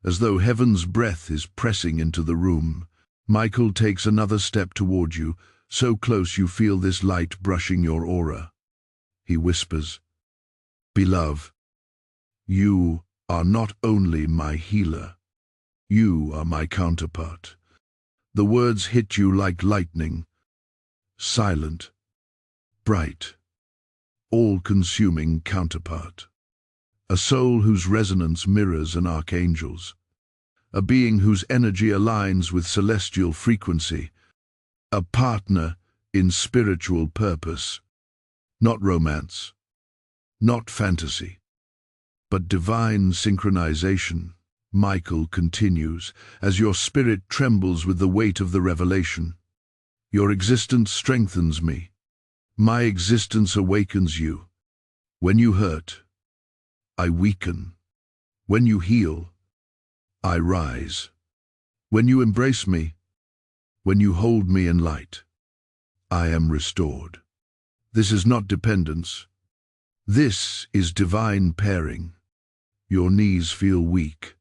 as though heaven's breath is pressing into the room. Michael takes another step toward you, so close you feel this light brushing your aura. He whispers, beloved, you are not only my healer, you are my counterpart. The words hit you like lightning, silent, bright, all-consuming counterpart. A soul whose resonance mirrors an archangel's. A being whose energy aligns with celestial frequency. A partner in spiritual purpose. Not romance, not fantasy, but divine synchronization. Michael continues, as your spirit trembles with the weight of the revelation. Your existence strengthens me. My existence awakens you. When you hurt, I weaken. When you heal, I rise. When you embrace me, when you hold me in light, I am restored. This is not dependence. This is divine pairing. Your knees feel weak.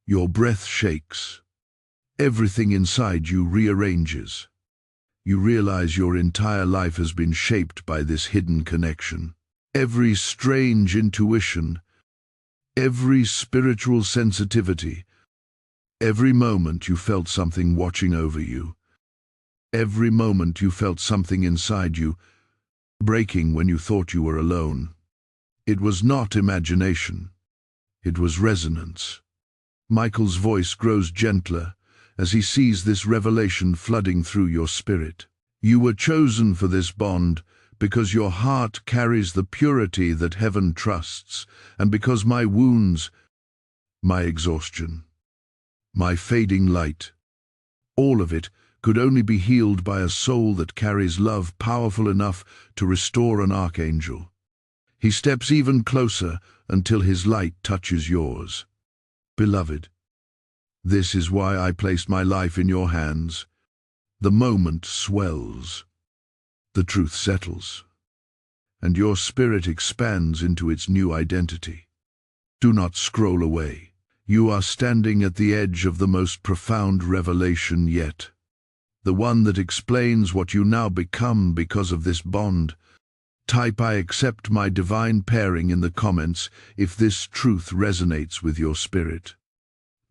Your breath shakes. Everything inside you rearranges. You realize your entire life has been shaped by this hidden connection. Every strange intuition, every spiritual sensitivity, every moment you felt something watching over you. Every moment you felt something inside you, breaking when you thought you were alone. It was not imagination. It was resonance. Michael's voice grows gentler as he sees this revelation flooding through your spirit. You were chosen for this bond because your heart carries the purity that heaven trusts, and because my wounds, my exhaustion, my fading light, all of it could only be healed by a soul that carries love powerful enough to restore an archangel. He steps even closer until his light touches yours. Beloved, this is why I placed my life in your hands. The moment swells, the truth settles, and your spirit expands into its new identity. Do not scroll away. You are standing at the edge of the most profound revelation yet, the one that explains what you now become because of this bond. Type "I accept my divine pairing" in the comments if this truth resonates with your spirit.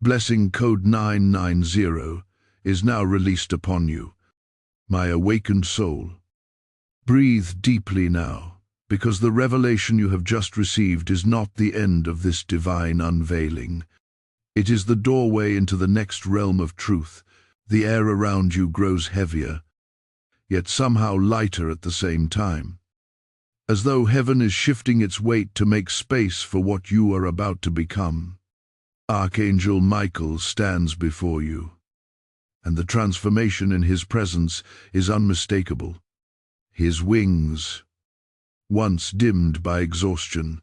Blessing code 990 is now released upon you, my awakened soul. Breathe deeply now, because the revelation you have just received is not the end of this divine unveiling. It is the doorway into the next realm of truth. The air around you grows heavier, yet somehow lighter at the same time, as though heaven is shifting its weight to make space for what you are about to become. Archangel Michael stands before you, and the transformation in his presence is unmistakable. His wings, once dimmed by exhaustion,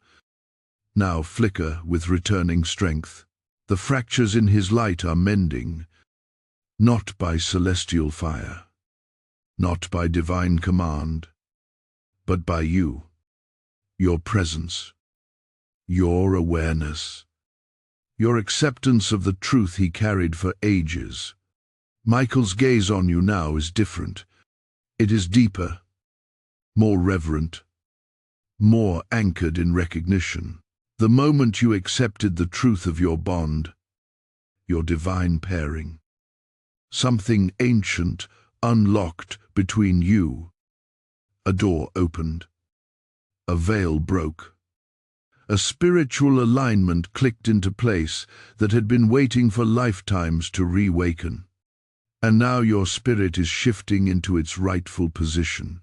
now flicker with returning strength. The fractures in his light are mending, not by celestial fire, not by divine command, but by you, your presence, your awareness, your acceptance of the truth he carried for ages. Michael's gaze on you now is different. It is deeper, more reverent, more anchored in recognition. The moment you accepted the truth of your bond, your divine pairing, something ancient unlocked between you. A door opened. A veil broke. A spiritual alignment clicked into place that had been waiting for lifetimes to reawaken. And now your spirit is shifting into its rightful position,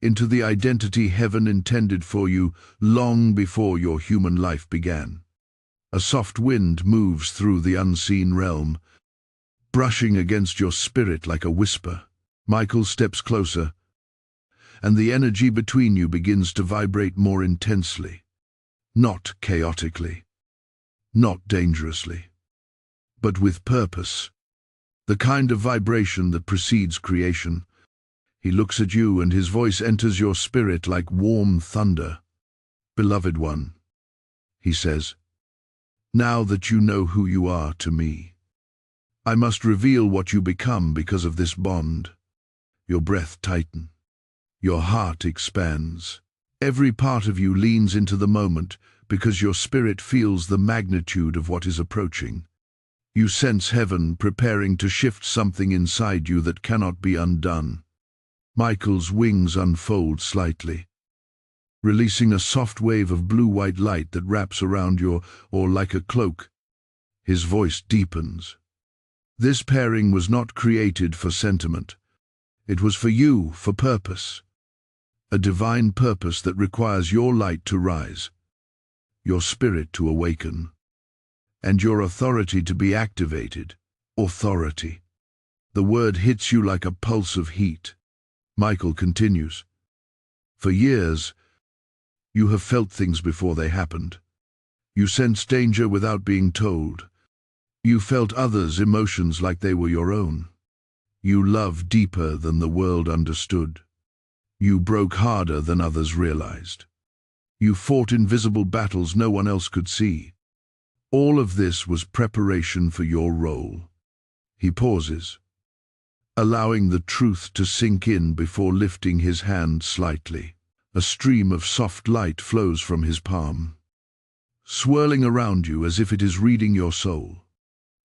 into the identity heaven intended for you long before your human life began. A soft wind moves through the unseen realm, brushing against your spirit like a whisper. Michael steps closer, and the energy between you begins to vibrate more intensely, not chaotically, not dangerously, but with purpose, the kind of vibration that precedes creation. He looks at you, and his voice enters your spirit like warm thunder. Beloved one, he says, now that you know who you are to me, I must reveal what you become because of this bond. Your breath tightens. Your heart expands. Every part of you leans into the moment because your spirit feels the magnitude of what is approaching. You sense heaven preparing to shift something inside you that cannot be undone. Michael's wings unfold slightly, releasing a soft wave of blue-white light that wraps around your or like a cloak. His voice deepens. This pairing was not created for sentiment. It was for you, for purpose. A divine purpose that requires your light to rise, your spirit to awaken, and your authority to be activated. Authority. The word hits you like a pulse of heat. Michael continues. For years, you have felt things before they happened. You sensed danger without being told. You felt others' emotions like they were your own. You loved deeper than the world understood. You broke harder than others realized. You fought invisible battles no one else could see. All of this was preparation for your role. He pauses, allowing the truth to sink in before lifting his hand slightly. A stream of soft light flows from his palm, swirling around you as if it is reading your soul.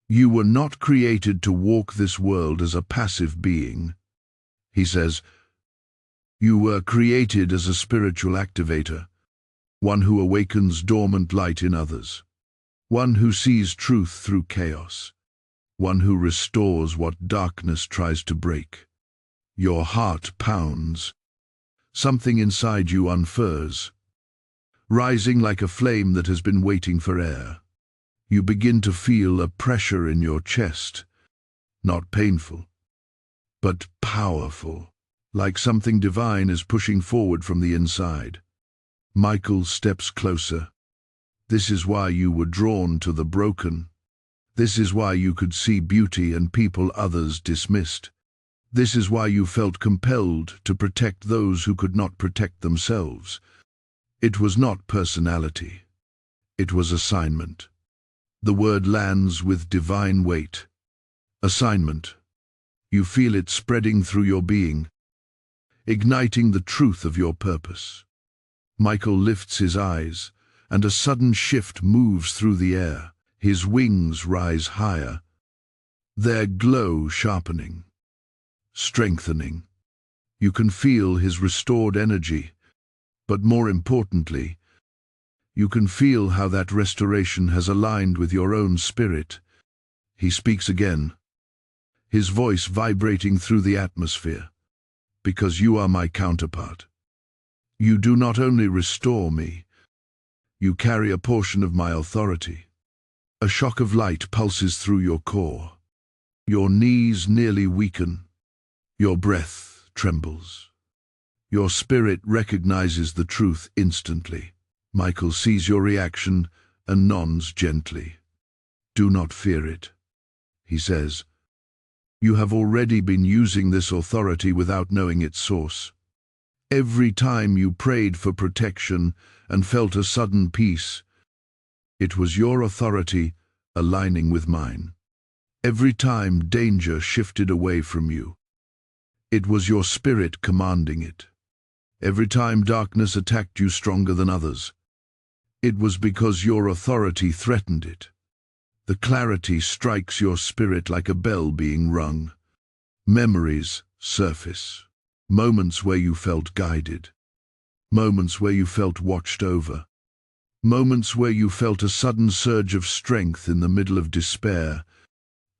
You were not created to walk this world as a passive being. He says, "You were created as a spiritual activator, one who awakens dormant light in others, one who sees truth through chaos, one who restores what darkness tries to break." Your heart pounds. Something inside you unfurls, rising like a flame that has been waiting for air. You begin to feel a pressure in your chest, not painful, but powerful, like something divine is pushing forward from the inside. Michael steps closer. This is why you were drawn to the broken. This is why you could see beauty in people others dismissed. This is why you felt compelled to protect those who could not protect themselves. It was not personality. It was assignment. The word lands with divine weight. Assignment. You feel it spreading through your being, igniting the truth of your purpose. Michael lifts his eyes, and a sudden shift moves through the air. His wings rise higher, their glow sharpening, strengthening. You can feel his restored energy, but more importantly, you can feel how that restoration has aligned with your own spirit. He speaks again, his voice vibrating through the atmosphere. "Because you are my counterpart. You do not only restore me, you carry a portion of my authority." A shock of light pulses through your core. Your knees nearly weaken. Your breath trembles. Your spirit recognizes the truth instantly. Michael sees your reaction and nods gently. "Do not fear it," he says. "You have already been using this authority without knowing its source. Every time you prayed for protection and felt a sudden peace, it was your authority aligning with mine. Every time danger shifted away from you, it was your spirit commanding it. Every time darkness attacked you stronger than others, it was because your authority threatened it. The clarity strikes your spirit like a bell being rung. Memories surface. Moments where you felt guided. Moments where you felt watched over. Moments where you felt a sudden surge of strength in the middle of despair.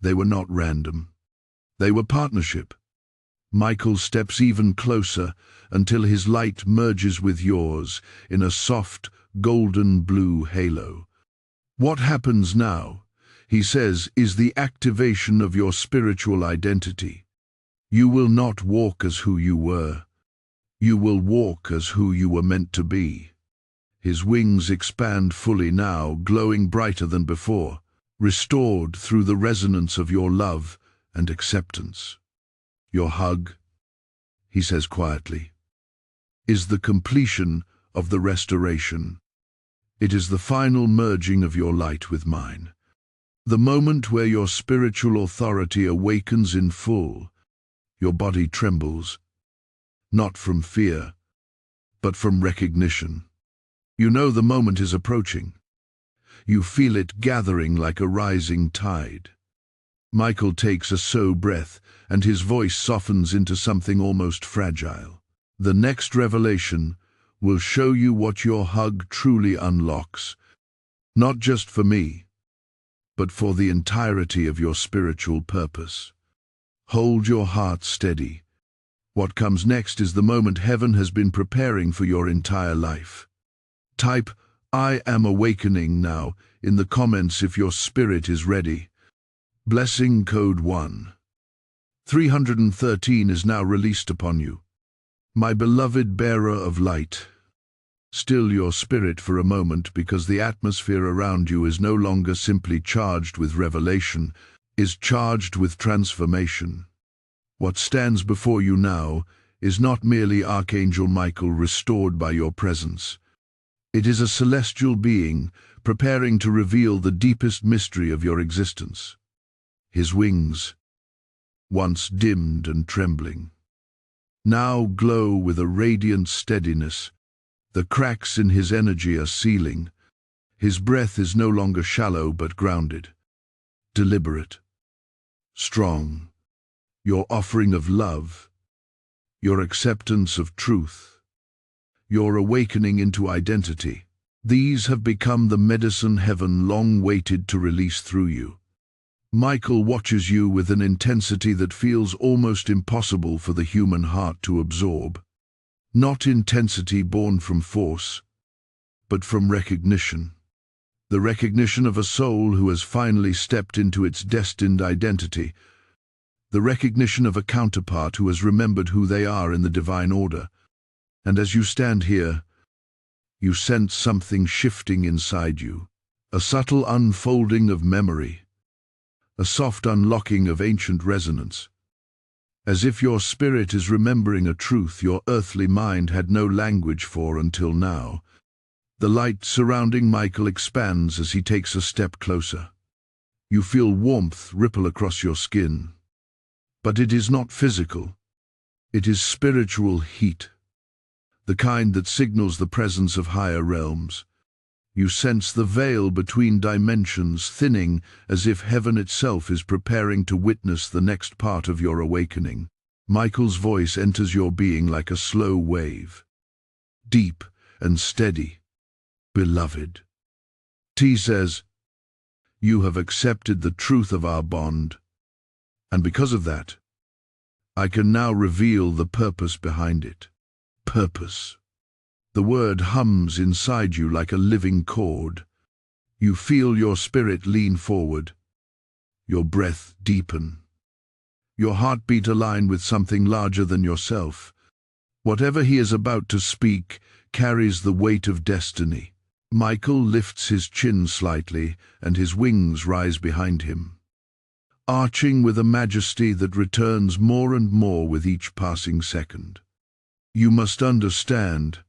They were not random. They were partnership. Michael steps even closer until his light merges with yours in a soft, golden blue halo. "What happens now," he says, "is the activation of your spiritual identity. You will not walk as who you were. You will walk as who you were meant to be." His wings expand fully now, glowing brighter than before, restored through the resonance of your love and acceptance. "Your hug," he says quietly, "is the completion of the restoration. It is the final merging of your light with mine. The moment where your spiritual authority awakens in full. Your body trembles, not from fear, but from recognition. You know the moment is approaching. You feel it gathering like a rising tide." Michael takes a slow breath, and his voice softens into something almost fragile. "The next revelation will show you what your hug truly unlocks, not just for me, but for the entirety of your spiritual purpose. Hold your heart steady. What comes next is the moment heaven has been preparing for your entire life." Type "I am awakening" now in the comments if your spirit is ready. Blessing code 1. 313 is now released upon you. My beloved bearer of light, still your spirit for a moment, because the atmosphere around you is no longer simply charged with revelation, is charged with transformation. What stands before you now is not merely Archangel Michael restored by your presence. It is a celestial being preparing to reveal the deepest mystery of your existence. His wings, once dimmed and trembling, now glow with a radiant steadiness. The cracks in his energy are sealing. His breath is no longer shallow but grounded, deliberate, strong. Your offering of love, your acceptance of truth, your awakening into identity. These have become the medicine heaven long waited to release through you. Michael watches you with an intensity that feels almost impossible for the human heart to absorb. Not intensity born from force, but from recognition. The recognition of a soul who has finally stepped into its destined identity. The recognition of a counterpart who has remembered who they are in the divine order. And as you stand here, you sense something shifting inside you. A subtle unfolding of memory. A soft unlocking of ancient resonance. As if your spirit is remembering a truth your earthly mind had no language for until now. The light surrounding Michael expands as he takes a step closer. You feel warmth ripple across your skin. But it is not physical. It is spiritual heat. The kind that signals the presence of higher realms. You sense the veil between dimensions thinning as if heaven itself is preparing to witness the next part of your awakening. Michael's voice enters your being like a slow wave. Deep and steady. Beloved. T says, you have accepted the truth of our bond, and because of that, I can now reveal the purpose behind it. Purpose. The word hums inside you like a living chord. You feel your spirit lean forward, your breath deepen, your heartbeat align with something larger than yourself. Whatever he is about to speak carries the weight of destiny. Michael lifts his chin slightly, and his wings rise behind him, arching with a majesty that returns more and more with each passing second. You must understand,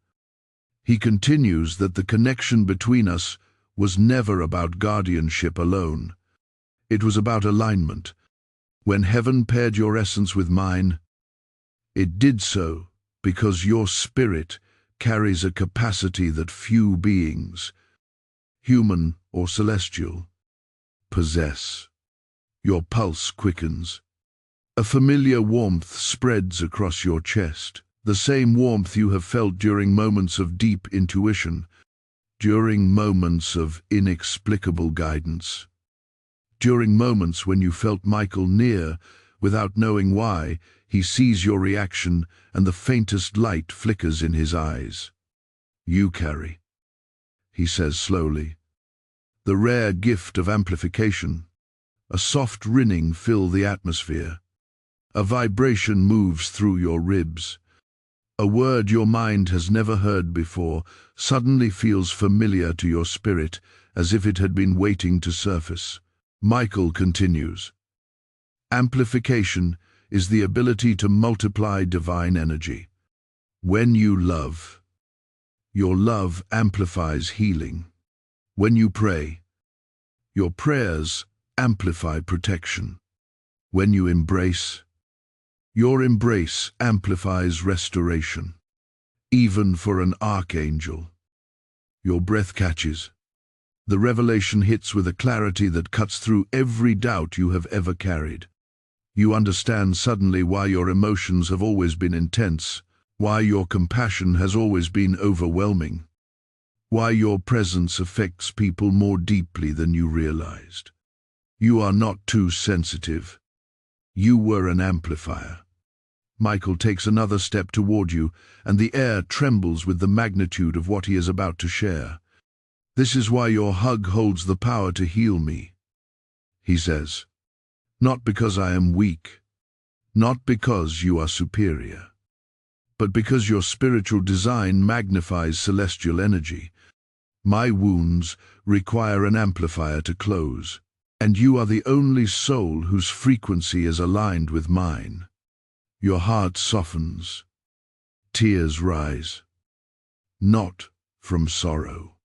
he continues, that the connection between us was never about guardianship alone. It was about alignment. When heaven paired your essence with mine, it did so because your spirit carries a capacity that few beings, human or celestial, possess. Your pulse quickens. A familiar warmth spreads across your chest. The same warmth you have felt during moments of deep intuition, during moments of inexplicable guidance, during moments when you felt Michael near without knowing why. He sees your reaction and the faintest light flickers in his eyes. You carry, he says slowly, the rare gift of amplification. A soft rinning fills the atmosphere. A vibration moves through your ribs. A word your mind has never heard before suddenly feels familiar to your spirit, as if it had been waiting to surface. Michael continues. Amplification is the ability to multiply divine energy. When you love, your love amplifies healing. When you pray, your prayers amplify protection. When you embrace, your embrace amplifies restoration. Even for an archangel, your breath catches. The revelation hits with a clarity that cuts through every doubt you have ever carried. You understand suddenly why your emotions have always been intense, why your compassion has always been overwhelming, why your presence affects people more deeply than you realized. You are not too sensitive. You were an amplifier. Michael takes another step toward you, and the air trembles with the magnitude of what he is about to share. This is why your hug holds the power to heal me, he says. Not because I am weak, not because you are superior, but because your spiritual design magnifies celestial energy. My wounds require an amplifier to close, and you are the only soul whose frequency is aligned with mine. Your heart softens. Tears rise. Not from sorrow,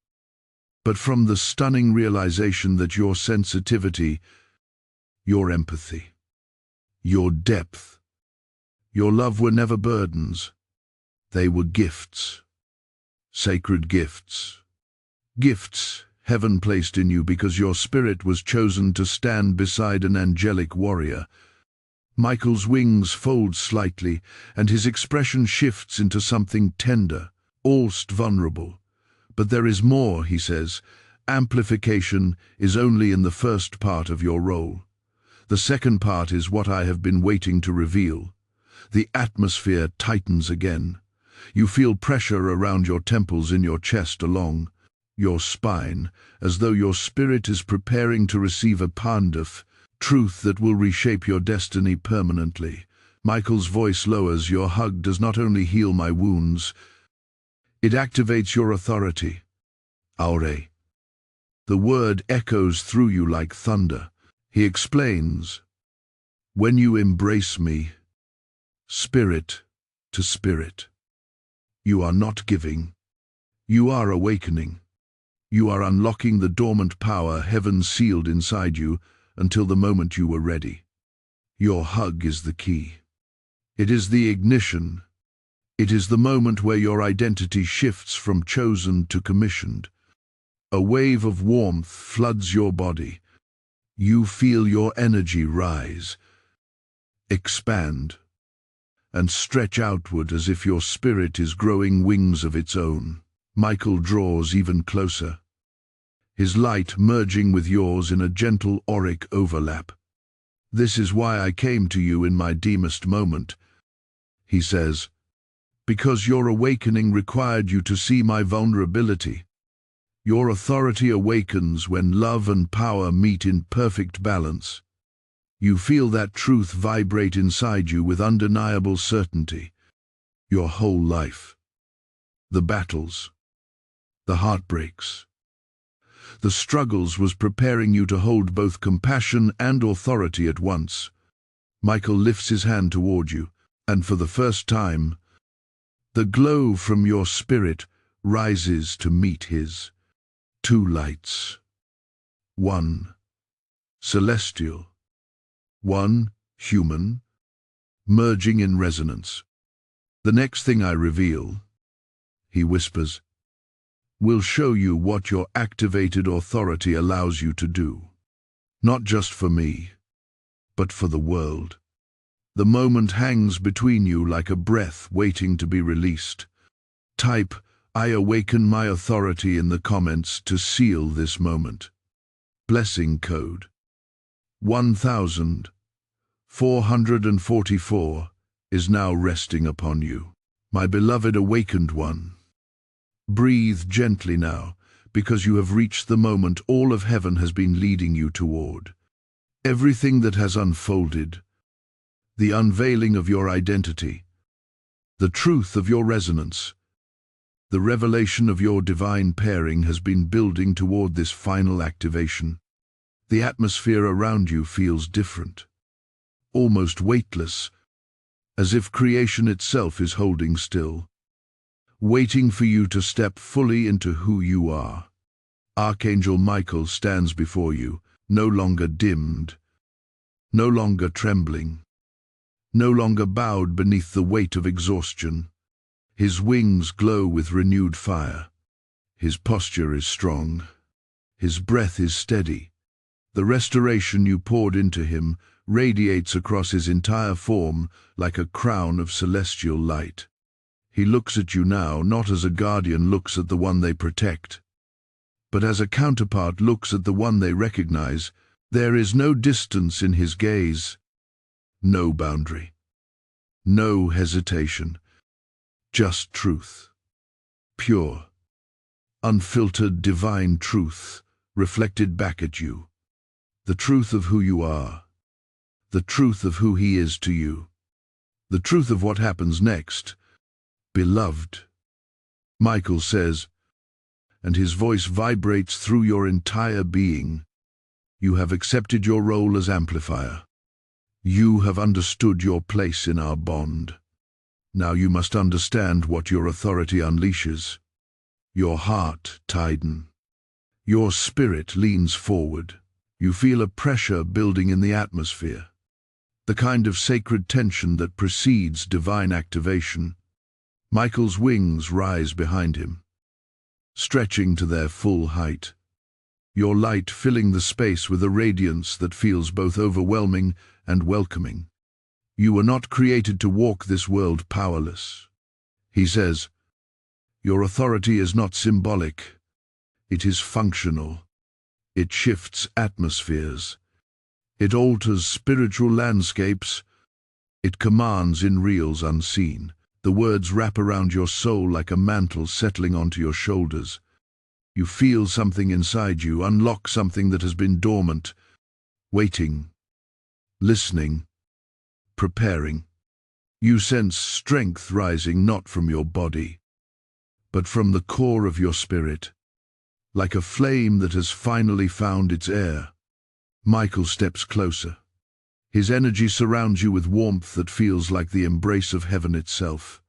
but from the stunning realization that your sensitivity, your empathy, your depth, your love were never burdens. They were gifts. Sacred gifts. Gifts heaven placed in you because your spirit was chosen to stand beside an angelic warrior, Michael's wings fold slightly, and his expression shifts into something tender, almost vulnerable. But there is more, he says. Amplification is only in the first part of your role. The second part is what I have been waiting to reveal. The atmosphere tightens again. You feel pressure around your temples, in your chest, along your spine, as though your spirit is preparing to receive a pandaf, truth that will reshape your destiny permanently. Michael's voice lowers. Your hug does not only heal my wounds, it activates your authority. Aure. The word echoes through you like thunder. He explains, when you embrace me, spirit to spirit, you are not giving, you are awakening. You are unlocking the dormant power heaven sealed inside you until the moment you were ready. Your hug is the key. It is the ignition. It is the moment where your identity shifts from chosen to commissioned. A wave of warmth floods your body. You feel your energy rise, expand, and stretch outward as if your spirit is growing wings of its own. Michael draws even closer, his light merging with yours in a gentle auric overlap. This is why I came to you in my deepest moment, he says, because your awakening required you to see my vulnerability. Your authority awakens when love and power meet in perfect balance. You feel that truth vibrate inside you with undeniable certainty. Your whole life, the battles, the heartbreaks, the struggles was preparing you to hold both compassion and authority at once. Michael lifts his hand toward you, and for the first time, the glow from your spirit rises to meet his. Two lights. One, celestial. One, human, merging in resonance. The next thing I reveal, he whispers, will show you what your activated authority allows you to do. Not just for me, but for the world. The moment hangs between you like a breath waiting to be released. Type, I awaken my authority in the comments to seal this moment. Blessing code 1444 is now resting upon you. My beloved awakened one. Breathe gently now, because you have reached the moment all of heaven has been leading you toward. Everything that has unfolded, the unveiling of your identity, the truth of your resonance, the revelation of your divine pairing has been building toward this final activation. The atmosphere around you feels different, almost weightless, as if creation itself is holding still, waiting for you to step fully into who you are. Archangel Michael stands before you, no longer dimmed, no longer trembling, no longer bowed beneath the weight of exhaustion. His wings glow with renewed fire. His posture is strong. His breath is steady. The restoration you poured into him radiates across his entire form like a crown of celestial light. He looks at you now not as a guardian looks at the one they protect, but as a counterpart looks at the one they recognize. There is no distance in his gaze, no boundary, no hesitation, just truth. Pure, unfiltered divine truth reflected back at you. The truth of who you are, the truth of who he is to you, the truth of what happens next. Beloved, Michael says, and his voice vibrates through your entire being. You have accepted your role as amplifier. You have understood your place in our bond. Now you must understand what your authority unleashes. Your heart tightens. Your spirit leans forward. You feel a pressure building in the atmosphere, the kind of sacred tension that precedes divine activation. Michael's wings rise behind him, stretching to their full height. Your light filling the space with a radiance that feels both overwhelming and welcoming. You were not created to walk this world powerless. He says, your authority is not symbolic. It is functional. It shifts atmospheres. It alters spiritual landscapes. It commands in realms unseen. The words wrap around your soul like a mantle settling onto your shoulders. You feel something inside you, unlock something that has been dormant, waiting, listening, preparing. You sense strength rising not from your body, but from the core of your spirit, like a flame that has finally found its air. Michael steps closer. His energy surrounds you with warmth that feels like the embrace of heaven itself.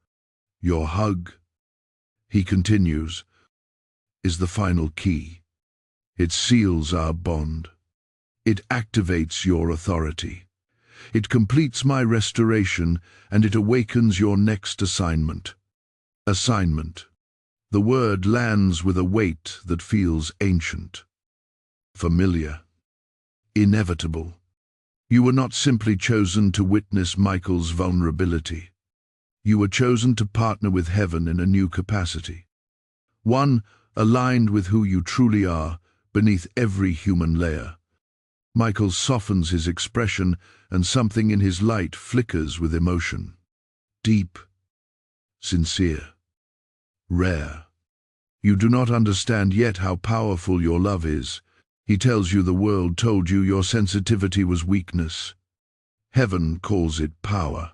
Your hug, he continues, is the final key. It seals our bond. It activates your authority. It completes my restoration, and it awakens your next assignment. Assignment. The word lands with a weight that feels ancient, familiar, inevitable. You were not simply chosen to witness Michael's vulnerability. You were chosen to partner with heaven in a new capacity. One aligned with who you truly are, beneath every human layer. Michael softens his expression, and something in his light flickers with emotion. Deep, sincere, rare. You do not understand yet how powerful your love is. He tells you the world told you your sensitivity was weakness. Heaven calls it power.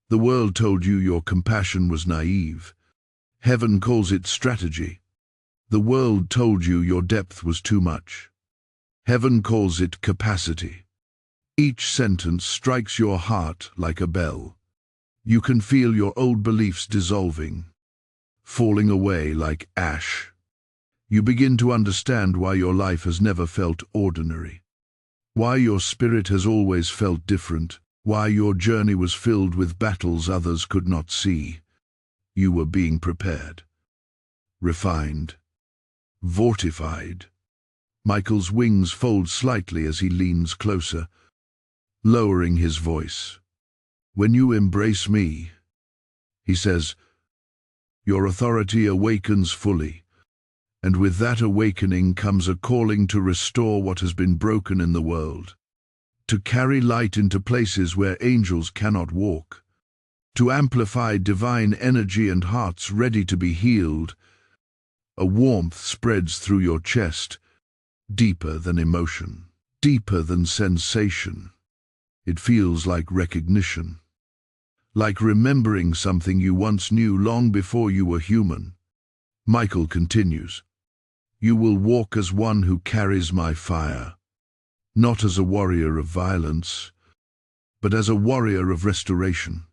The world told you your compassion was naive. Heaven calls it strategy. The world told you your depth was too much. Heaven calls it capacity. Each sentence strikes your heart like a bell. You can feel your old beliefs dissolving, falling away like ash. You begin to understand why your life has never felt ordinary, why your spirit has always felt different, why your journey was filled with battles others could not see. You were being prepared, refined, fortified. Michael's wings fold slightly as he leans closer, lowering his voice. When you embrace me, he says, your authority awakens fully, and with that awakening comes a calling to restore what has been broken in the world, to carry light into places where angels cannot walk, to amplify divine energy and hearts ready to be healed. A warmth spreads through your chest, deeper than emotion, deeper than sensation. It feels like recognition, like remembering something you once knew long before you were human. Michael continues, you will walk as one who carries my fire, not as a warrior of violence, but as a warrior of restoration.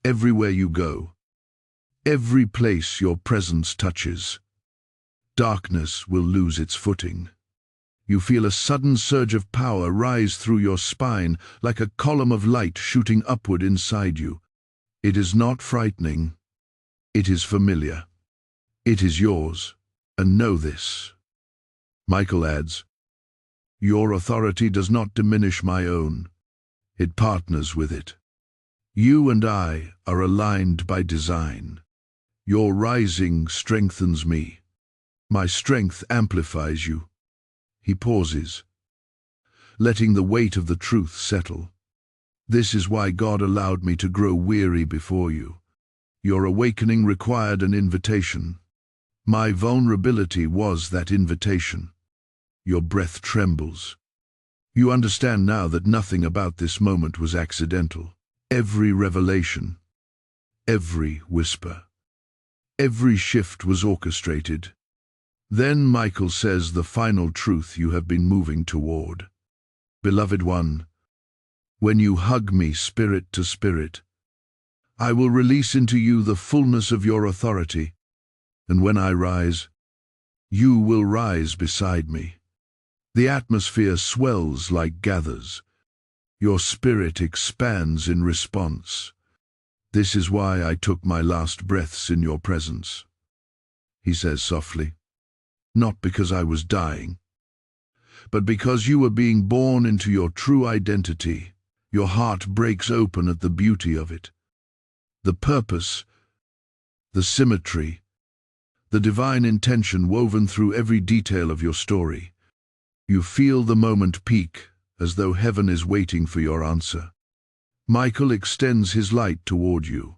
Everywhere you go, every place your presence touches, darkness will lose its footing. You feel a sudden surge of power rise through your spine, like a column of light shooting upward inside you. It is not frightening. It is familiar. It is yours, and know this. Michael adds, your authority does not diminish my own. It partners with it. You and I are aligned by design. Your rising strengthens me. My strength amplifies you. He pauses, letting the weight of the truth settle. This is why God allowed me to grow weary before you. Your awakening required an invitation. My vulnerability was that invitation. Your breath trembles. You understand now that nothing about this moment was accidental. Every revelation, every whisper, every shift was orchestrated. Then Michael says the final truth you have been moving toward. Beloved one, when you hug me spirit to spirit, I will release into you the fullness of your authority, and when I rise, you will rise beside me. The atmosphere swells like gathers. Your spirit expands in response. This is why I took my last breaths in your presence, he says softly. Not because I was dying, but because you were being born into your true identity. Your heart breaks open at the beauty of it. The purpose, the symmetry, the divine intention woven through every detail of your story. You feel the moment peak, as though heaven is waiting for your answer. Michael extends his light toward you,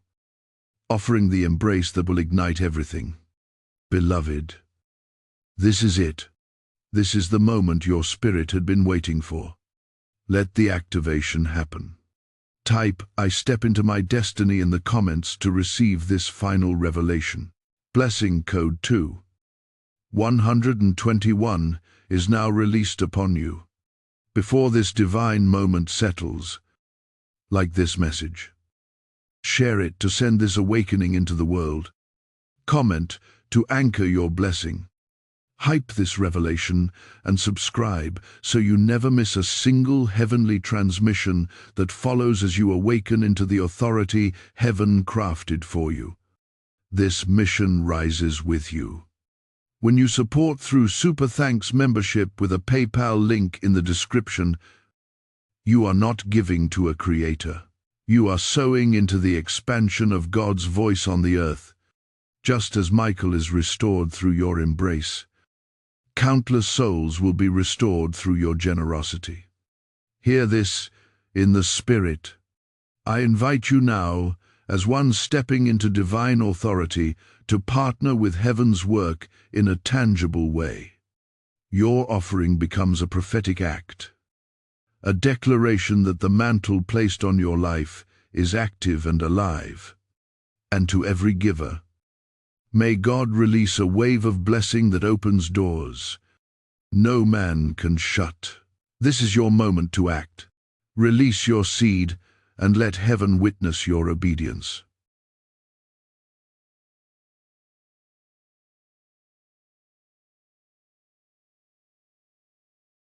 offering the embrace that will ignite everything. Beloved, this is it. This is the moment your spirit had been waiting for. Let the activation happen. Type, "I step into my destiny" in the comments to receive this final revelation. Blessing code 2:121 is now released upon you. Before this divine moment settles, like this message. Share it to send this awakening into the world. Comment to anchor your blessing. Hype this revelation and subscribe so you never miss a single heavenly transmission that follows as you awaken into the authority heaven crafted for you. This mission rises with you. When you support through Super Thanks membership with a PayPal link in the description, you are not giving to a creator. You are sowing into the expansion of God's voice on the earth. Just as Michael is restored through your embrace, countless souls will be restored through your generosity. Hear this in the Spirit. I invite you now, as one stepping into divine authority, to partner with heaven's work in a tangible way. Your offering becomes a prophetic act, a declaration that the mantle placed on your life is active and alive. And to every giver, may God release a wave of blessing that opens doors no man can shut. This is your moment to act. Release your seed and let heaven witness your obedience.